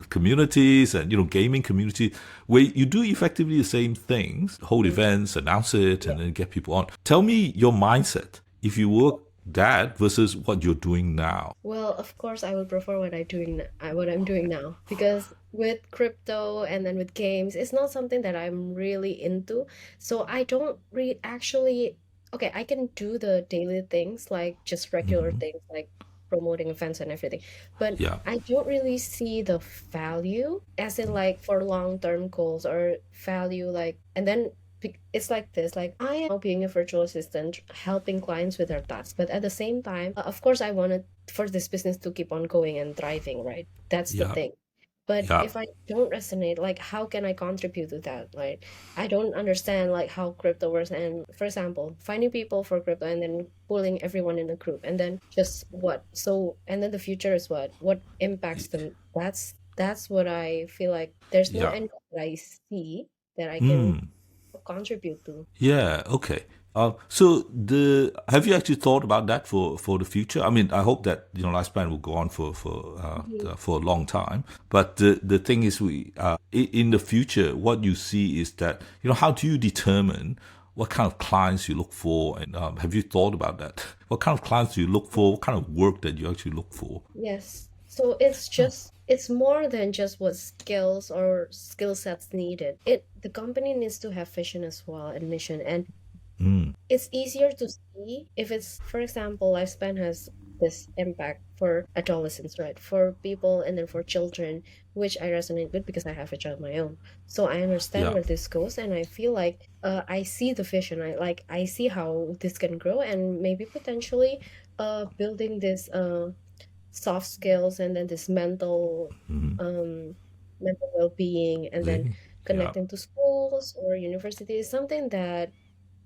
S1: communities and gaming communities where you do effectively the same things, hold
S2: mhm,
S1: events, announce it,
S2: yeah.
S1: and then get people on. Tell me your mindset if you work that versus what you're doing now.
S2: Well, of course, I would prefer what I'm doing now, because with crypto and then with games, it's not something that I'm really into. So I don't re actually, okay, I can do the daily things, like just regular things like promoting events and everything, but
S1: Yeah.
S2: I don't really see the value as in like for long-term goals or value like, and then it's like this, like I am now being a virtual assistant helping clients with their tasks, but at the same time, of course I wanted for this business to keep on going and thriving, right? That's the
S1: Yeah.
S2: thing. But
S1: Yeah.
S2: if I don't resonate, like how can I contribute to that? Like I don't understand like how crypto works, and for example finding people for crypto and then pulling everyone in a group, and then just what, so and then the future is what impacts them. That's what I feel like there's no
S1: Yeah.
S2: end that I see that I can
S1: Hmm.
S2: contribute to.
S1: Yeah. Okay. So the have you actually thought about that for the future? I mean, I hope that lifespan will go on
S2: Mhm.
S1: for a long time. But the thing is, in the future, what you see is that how do you determine what kind of clients you look for, and have you thought about that? What kind of clients do you look for? What kind of work that you actually look for?
S2: Yes. So it's more than just what skills or skill sets needed. The company needs to have vision as well and mission. And
S1: Mm.
S2: it's easier to see if it's, for example, lifespan has this impact for adolescents, right? For people and then for children, which I resonate with because I have a child of my own. So I understand
S1: Yeah.
S2: where this goes, and I feel like I see the vision. I see how this can grow, and maybe potentially building this soft skills and then this
S1: Mm.
S2: mental well-being, and then
S1: Yeah.
S2: connecting to schools or universities, something that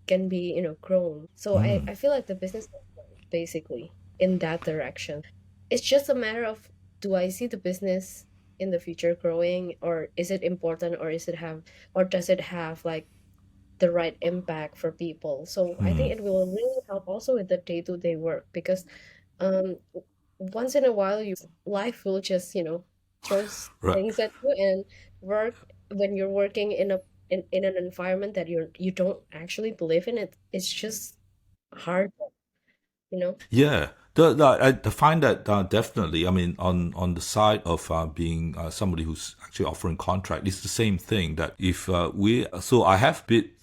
S2: can be grown. So
S1: Mm.
S2: I feel like the business is basically in that direction. It's just a matter of, do I see the business in the future growing, or is it important, or does it have like the right impact for people? So I think
S1: Mm.
S2: it will really help also with the day-to-day work, because um once in a while life will just throws
S1: Right.
S2: things at you, and work when you're working in an environment that you don't actually believe in, it's just hard, you know
S1: Yeah, I find that definitely. I mean, on the side of being somebody who's actually offering contract, it's the same thing. That if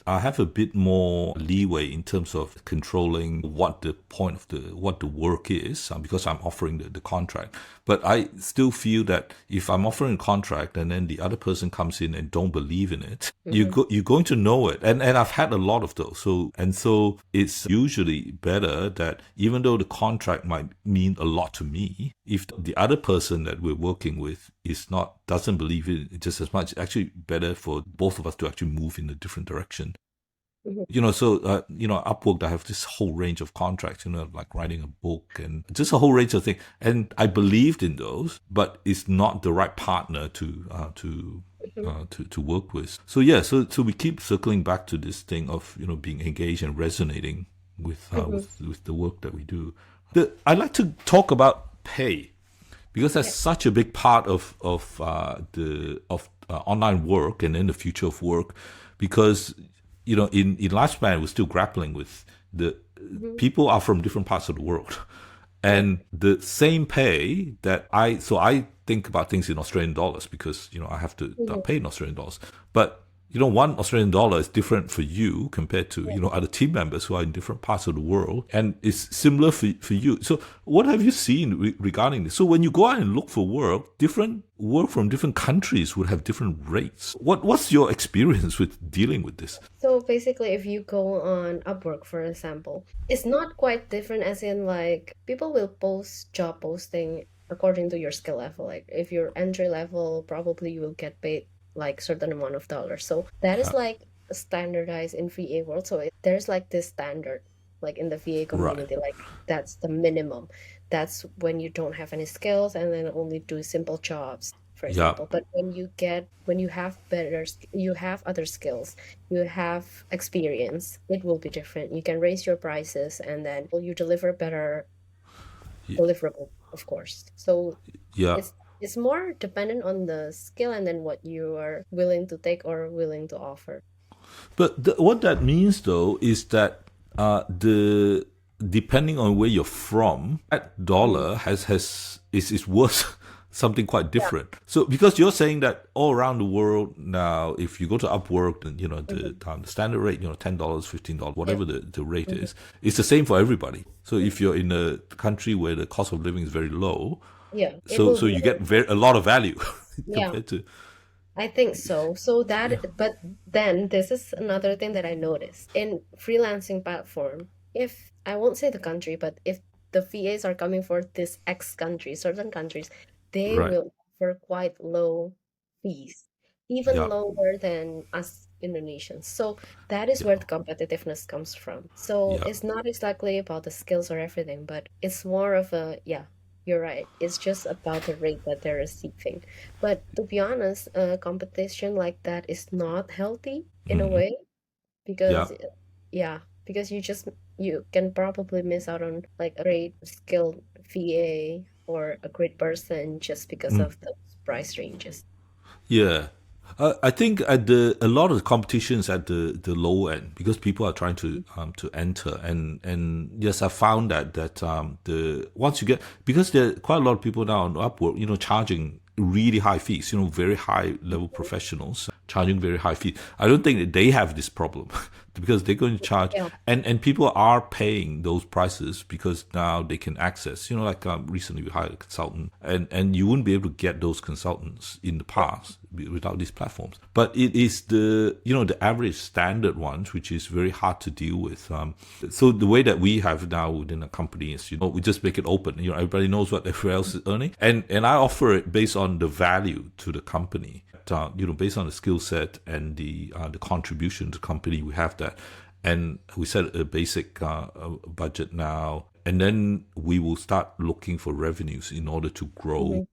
S1: I have a bit more leeway in terms of controlling what the point of what the work is because I'm offering the contract. But I still feel that if I'm offering a contract and then the other person comes in and don't believe in it,
S2: hmm
S1: you're going to know it. And I've had a lot of those. So it's usually better that even though the contract might mean a lot to me, if the other person that we're working with is not doesn't believe it just as much. It's actually better for both of us to actually move in a different direction.
S2: Mhm.
S1: Upwork, I have this whole range of contracts, like writing a book and just a whole range of things. And I believed in those, but it's not the right partner
S2: Mhm.
S1: to work with. So yeah, so we keep circling back to this thing of being engaged and resonating with
S2: Mhm.
S1: with the work that we do. I'd like to talk about pay because that's
S2: Yeah.
S1: such a big part of online work and in the future of work, because in lifespan we're still grappling with the
S2: Mhm.
S1: people are from different parts of the world,
S2: Yeah.
S1: and the same pay that I think about things in Australian dollars because I have to
S2: Mhm.
S1: pay in Australian dollars, but one Australian dollar is different for you compared to
S2: Yeah.
S1: other team members who are in different parts of the world, and it's similar for you. So what have you seen regarding this? So when you go out and look for work, different work from different countries would have different rates. What's your experience with dealing with this?
S2: So basically, if you go on Upwork, for example, it's not quite different as in like people will post job posting according to your skill level. Like if you're entry level, probably you will get paid like certain amount of dollars. So that is
S1: Yeah,
S2: like standardized in VA world. So there's like this standard like in the VA
S1: right.
S2: community, like that's the minimum. That's when you don't have any skills and then only do simple jobs, for
S1: Yeah.
S2: example. But when you have you have other skills, you have experience, it will be different. You can raise your prices and then will you deliver better deliverable, of course. So
S1: Yeah.
S2: it's more dependent on the skill and then what you are willing to take or willing to offer.
S1: But what that means, though, is that the depending on where you're from, that
S2: Mhm.
S1: dollar is worth something quite
S2: Yeah.
S1: different. So because you're saying that all around the world now, if you go to Upwork, then
S2: Mhm.
S1: the standard rate, $10, $15,
S2: Yeah.
S1: whatever the rate
S2: Mhm.
S1: is, it's the same for everybody. So if you're in a country where the cost of living is very low,
S2: Yeah, it
S1: so
S2: will
S1: so
S2: be
S1: you
S2: very
S1: get a lot of value
S2: yeah.
S1: compared to
S2: I think so. So
S1: yeah,
S2: but then this is another thing that I noticed in freelancing platform. If I won't say the country, but if the VAs are coming for this X country, certain countries, they
S1: right,
S2: will offer quite low fees, even
S1: yeah,
S2: lower than us Indonesians. So that is
S1: yeah,
S2: where the competitiveness comes from. So
S1: yeah.
S2: it's not exactly about the skills or everything, but it's more of a, yeah, you're right. It's just about the rate that they're receiving. But to be honest, competition like that is not healthy in a
S1: Hmm.
S2: way
S1: Yeah.
S2: because, yeah, because you can probably miss out on like a great skilled VA or a great person just because
S1: Mm.
S2: of those price ranges.
S1: Yeah. I think a lot of the competition is at the low end because people are trying to enter, and yes, I found that the once you get, because there are quite a lot of people now on Upwork charging really high fees, very high level professionals charging very high fees. I don't think that they have this problem because they're going to charge,
S2: Yeah,
S1: and people are paying those prices because now they can access, like recently we hired a consultant, and you wouldn't be able to get those consultants in the
S2: yeah.
S1: past without these platforms. But it is the average standard ones which is very hard to deal with. So the way that we have now within a company is we just make it open. Everybody knows what everyone else is earning, and I offer it based on the value to the company. Based on the skill set and the contribution to the company, we have that, and we set a basic budget now, and then we will start looking for revenues in order to grow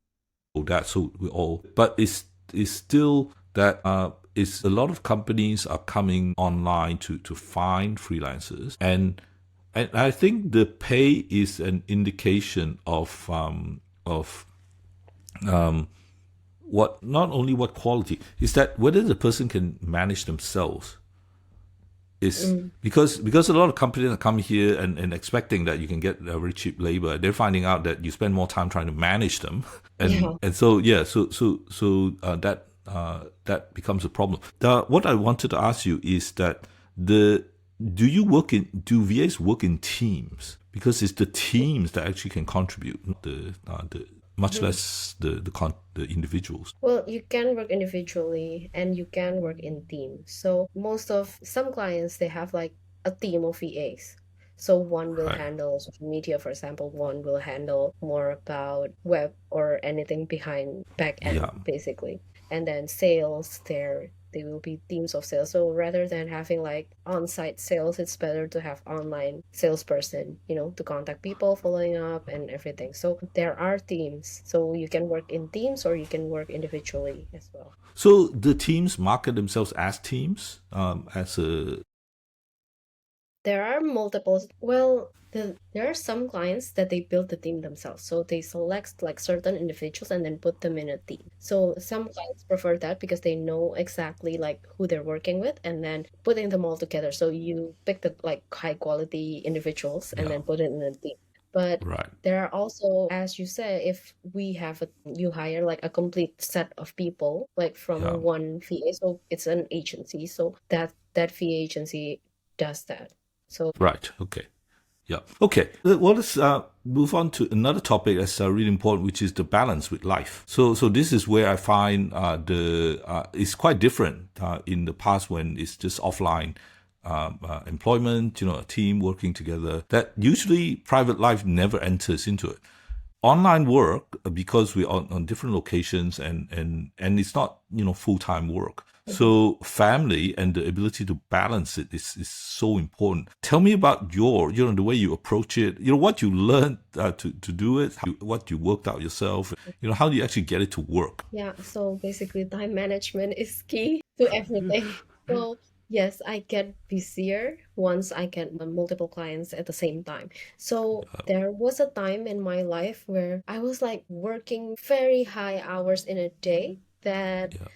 S2: Hmm.
S1: that. So we all, but it's still that it's a lot of companies are coming online to find freelancers, and I think the pay is an indication of what, not only what quality is that, whether the person can manage themselves. Is
S2: Mm.
S1: because a lot of companies are coming here and expecting that you can get a very cheap labor. They're finding out that you spend more time trying to manage them, and
S2: Yeah.
S1: and so yeah, that becomes a problem. What I wanted to ask you is that the do VAs work in teams? Because it's the teams that actually can contribute, not the much
S2: Mhm.
S1: less the individuals.
S2: Well, you can work individually and you can work in teams. So most of some clients they have like a team of VAs. So one will
S1: Right.
S2: handle social media, for example, one will handle more about web or anything behind back
S1: Yeah.
S2: end, basically. And then sales, they will be teams of sales. So rather than having like on-site sales, it's better to have online salesperson, to contact people, following up and everything. So there are teams. So you can work in teams or you can work individually as well.
S1: So the teams market themselves as teams, as a
S2: There are multiple. Well, there are some clients that they build the team themselves. So they select like certain individuals and then put them in a team. So some clients prefer that because they know exactly like who they're working with and then putting them all together. So you pick the like high quality individuals and
S1: yeah.
S2: then put it in a team. But
S1: Right.
S2: there are also, as you said, if we have you hire like a complete set of people, like
S1: Yeah.
S2: from one VA, so it's an agency. So that VA agency does that. So
S1: Right. Okay. Yeah. Okay. Well, let's move on to another topic that's really important, which is the balance with life. So this is where I find the it's quite different in the past when it's just offline employment, a team working together. That usually private life never enters into it. Online work, because we're on different locations, and it's not full-time work,
S2: mhm.
S1: so family and the ability to balance it is so important. Tell me about the way you approach it, what you learned to do it, what you worked out yourself, how do you actually get it to work.
S2: Yeah, so basically time management is key to everything. So yes, I get busier once I get multiple clients at the same time. So there was a time in my life where I was like working very high hours in a day that
S1: Yeah.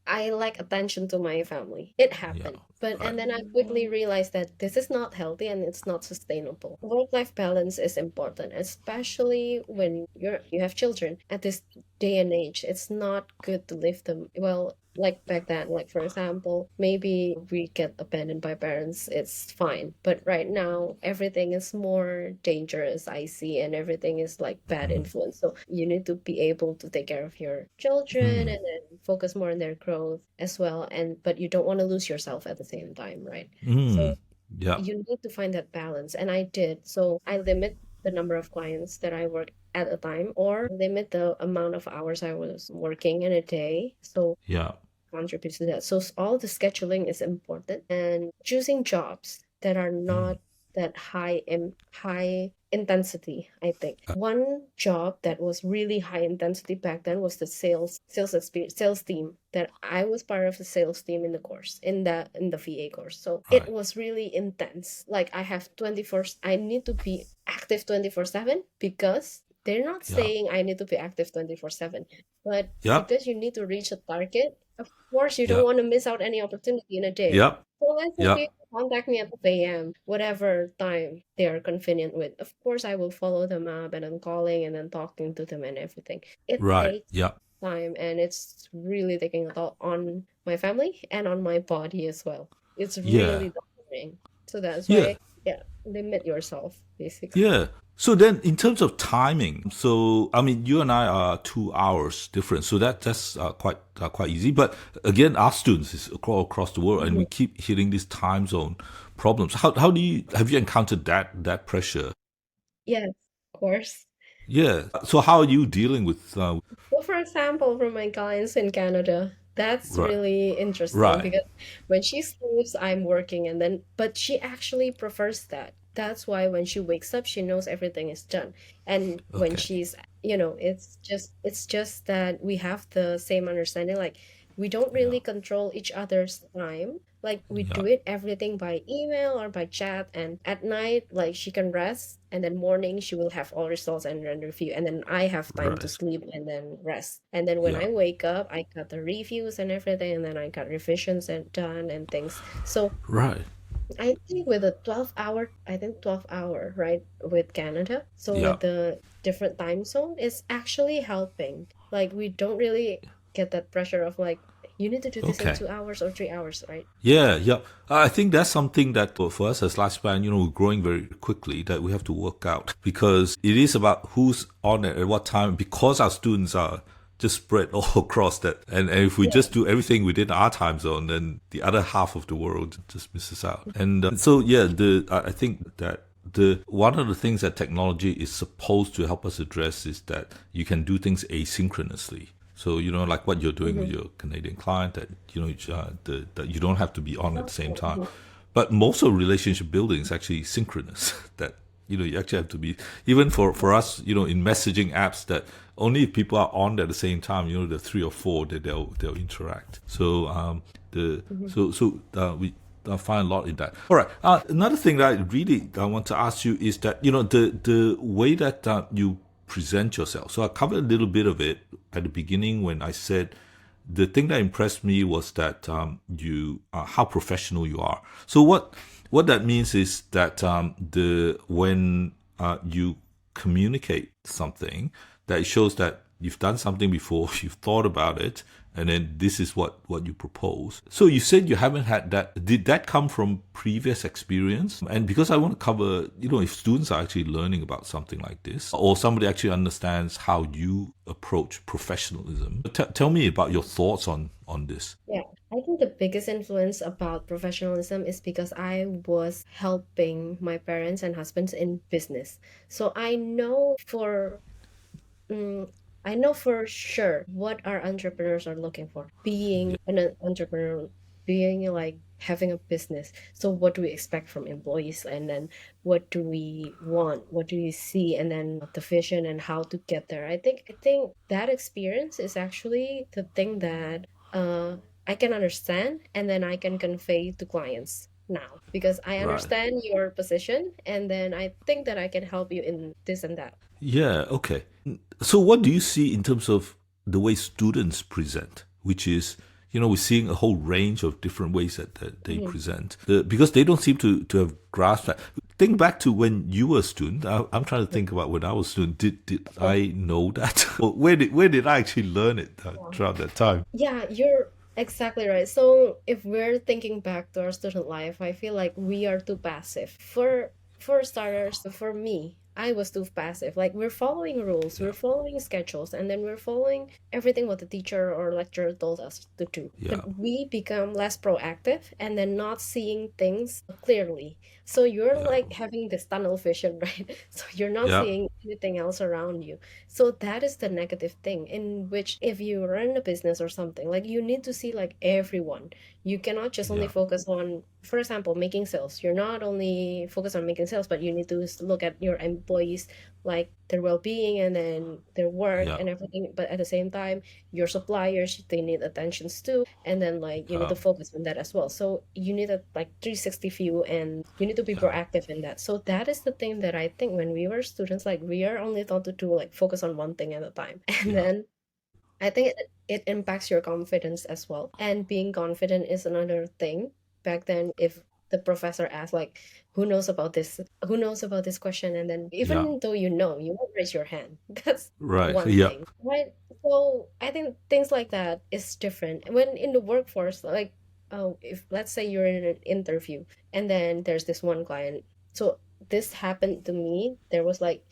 S2: I lack attention to my family. It
S1: Yeah.
S2: happened. But and
S1: Right.
S2: then I quickly realized that this is not healthy and it's not sustainable. Work-life balance is important, especially when you have children. At this day and age, it's not good to leave them. Well, like back then, like for example, maybe we get abandoned by parents, it's fine. But right now, everything is more dangerous, I see, and everything is like bad influence. So you need to be able to take care of your children and then focus more on their growth as well. And but you don't want to lose yourself at the same time, right?
S1: Mm.
S2: So
S1: Yeah.
S2: you need to find that balance. And I did. So I limit the number of clients that I work at a time or limit the amount of hours I was working in a day. So
S1: Yeah.
S2: contributes to that. So all the scheduling is important and choosing jobs that are not that high intensity, I think. One job that was really high intensity back then was the sales experience sales team that I was part of the sales team in the course in the VA course. So it
S1: Right.
S2: was really intense. Like I have 24 I need to be active 24/7 because they're not
S1: Yeah.
S2: saying I need to be active 24/7, but
S1: Yep.
S2: because you need to reach a target, of course, you don't
S1: Yep.
S2: want to miss out any opportunity in a day.
S1: Yep.
S2: So let's say
S1: Yep.
S2: people contact me at 2 a.m., whatever time they are convenient with. Of course, I will follow them up and I'm calling and then talking to them and everything. It
S1: Right.
S2: takes
S1: Yep.
S2: time and it's really taking a toll on my family and on my body as well. It's
S1: Yeah.
S2: really tiring. So that's
S1: Yeah.
S2: why, yeah, limit yourself, basically.
S1: Yeah. So then, in terms of timing, so I mean, you and I are 2 hours different, so that's quite easy. But again, our students is across the world, and we
S2: Mhm.
S1: keep hitting these time zone problems. How do you have you encountered that pressure?
S2: Yes, of course.
S1: Yeah. So how are you dealing with?
S2: Well, for example, from my clients in Canada, that's
S1: Right.
S2: really interesting
S1: Right.
S2: because when she sleeps, I'm working, and then, but she actually prefers that. That's why when she wakes up, she knows everything is done. And when
S1: Okay.
S2: it's just that we have the same understanding. Like we don't
S1: Yeah.
S2: really control each other's time. Like we
S1: Yeah.
S2: do it everything by email or by chat, and at night, like she can rest, and then morning she will have all results and then review, and then I have time to
S1: Right.
S2: sleep and then rest. And then when
S1: Yeah.
S2: I wake up, I got the reviews and everything, and then I got revisions and done and things. So
S1: Right.
S2: I think with a 12 hour, right, with Canada. So
S1: Yeah.
S2: with the different time zone, it's actually helping. Like we don't really get that pressure of like you need to do this in
S1: Okay.
S2: 2 hours or 3 hours, right?
S1: Yeah, yeah. I think that's something that for us as lifespan, we're growing very quickly that we have to work out because it is about who's on it at what time because our students are just spread all across that. And if we
S2: Yeah.
S1: just do everything within our time zone, then the other half of the world just misses out. And so, yeah, I think that the one of the things that technology is supposed to help us address is that you can do things asynchronously. So like what you're doing with
S2: Mm-hmm.
S1: your Canadian client, that that you don't have to be on at the same time.
S2: Mhm.
S1: But most of relationship building is actually synchronous. That you actually have to be, even for us, in messaging apps, that only if people are on at the same time, the three or four, that they'll interact. So the
S2: Mhm.
S1: we find a lot in that. All right. Another thing that I want to ask you is that the way that you present yourself. So I covered a little bit of it at the beginning when I said the thing that impressed me was that you how professional you are. So what that means is that the when you communicate something, that it shows that you've done something before, you've thought about it, and then this is what you propose. So you said you haven't had that. Did that come from previous experience? And because I want to cover, if students are actually learning about something like this, or somebody actually understands how you approach professionalism, tell me about your thoughts on this.
S2: Yeah, I think the biggest influence about professionalism is because I was helping my parents and husbands in business. So Mm, I know for sure what our entrepreneurs are looking for.
S1: Yeah,
S2: Being an entrepreneur, being like having a business. So what do we expect from employees? And then what do we want? What do we see? And then the vision and how to get there. I think that experience is actually the thing that uh I can understand and then I can convey to clients now because I
S1: right.
S2: understand your position and then I think that I can help you in this and that.
S1: Yeah, okay. So what do you see in terms of the way students present, which is, we're seeing a whole range of different ways that they
S2: Mhm.
S1: present, because they don't seem to have grasped that. Think back to when you were a student. I'm trying to think about when I was a student. Did I know that? Or where did I actually learn it
S2: Yeah.
S1: throughout that time?
S2: Yeah, you're exactly right. So if we're thinking back to our student life, I feel like we are too passive. For starters, for me, I was too passive. Like we're following rules,
S1: Yeah,
S2: we're following schedules, and then we're following everything what the teacher or lecturer told us to do.
S1: yeah,
S2: But we become less proactive and then not seeing things clearly. So you're
S1: yeah,
S2: like having this tunnel vision, right? So you're not
S1: yeah,
S2: seeing anything else around you. So that is the negative thing in which if you run a business or something, like you need to see like everyone. You cannot just only
S1: yeah,
S2: focus on, for example, making sales. You're not only focused on making sales, but you need to look at your employees, like their well-being and then their work
S1: yeah,
S2: and everything. But at the same time, your suppliers, they need attentions too. And then like you need
S1: yeah,
S2: to focus on that as well. So you need a like 360 view and you need to be
S1: yeah,
S2: proactive in that. So that is the thing that I think when we were students, like we are only taught to do like focus on one thing at a time. And
S1: yeah,
S2: then I think it impacts your confidence as well. And being confident is another thing. Back then, if the professor asked like, who knows about this question? And then
S1: yeah.
S2: even though you won't raise your hand. That's
S1: Right.
S2: one
S1: Yeah,
S2: thing. Right. So I think things like that is different. When in the workforce, like if let's say you're in an interview and then there's this one client. So this happened to me. There was like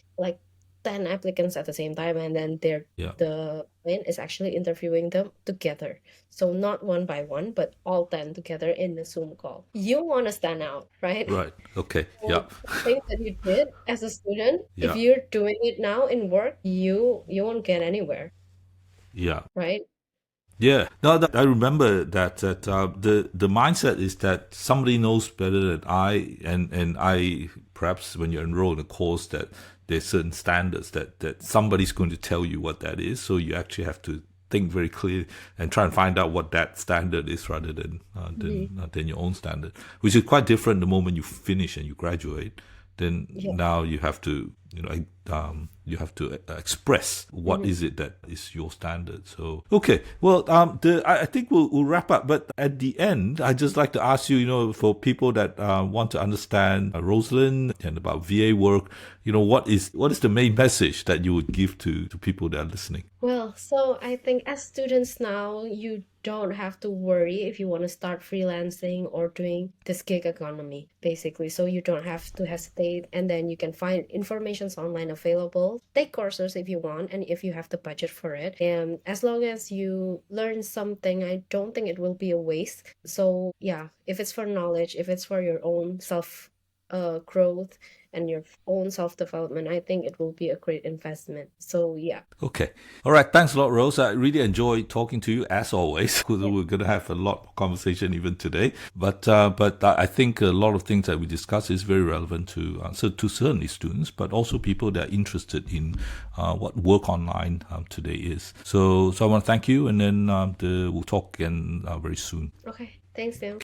S2: 10 applicants at the same time and then
S1: yeah.
S2: the client is actually interviewing them together. So not one by one, but all 10 together in a Zoom call. You want to stand out, right?
S1: Right. Okay. Yeah.
S2: So the thing that you did as a student, if
S1: Yeah.
S2: you're doing it now in work, you won't get anywhere,
S1: Yeah.
S2: right?
S1: Yeah. No, I remember that the mindset is that somebody knows better than I, and I, perhaps when you enroll in a course, that there's certain standards that somebody's going to tell you what that is. So you actually have to think very clearly and try and find out what that standard is, rather
S2: Mhm.
S1: than your own standard, which is quite different the moment you finish and you graduate. Then
S2: Yeah.
S1: now you have to, you have to express what
S2: Mhm.
S1: is it that is your standard. So okay, well, I think we'll wrap up. But at the end, I just like to ask you, for people that want to understand Rosalind and about VA work, what is the main message that you would give to people that are listening?
S2: Well, so I think as students now, you don't have to worry if you want to start freelancing or doing this gig economy, basically. So you don't have to hesitate, and then you can find informations online available. Take courses if you want, and if you have the budget for it. And as long as you learn something, I don't think it will be a waste. So yeah, if it's for knowledge, if it's for your own self growth and your own self-development, I think it will be a great investment. So yeah.
S1: Okay. All right. Thanks a lot, Rose. I really enjoyed talking to you as always.
S2: Yeah.
S1: We're going to have a lot of conversation even today. But I think a lot of things that we discuss is very relevant to certainly students, but also people that are interested in what work online today is. So I want to thank you, and then we'll talk again very soon.
S2: Okay. Thanks, Neil.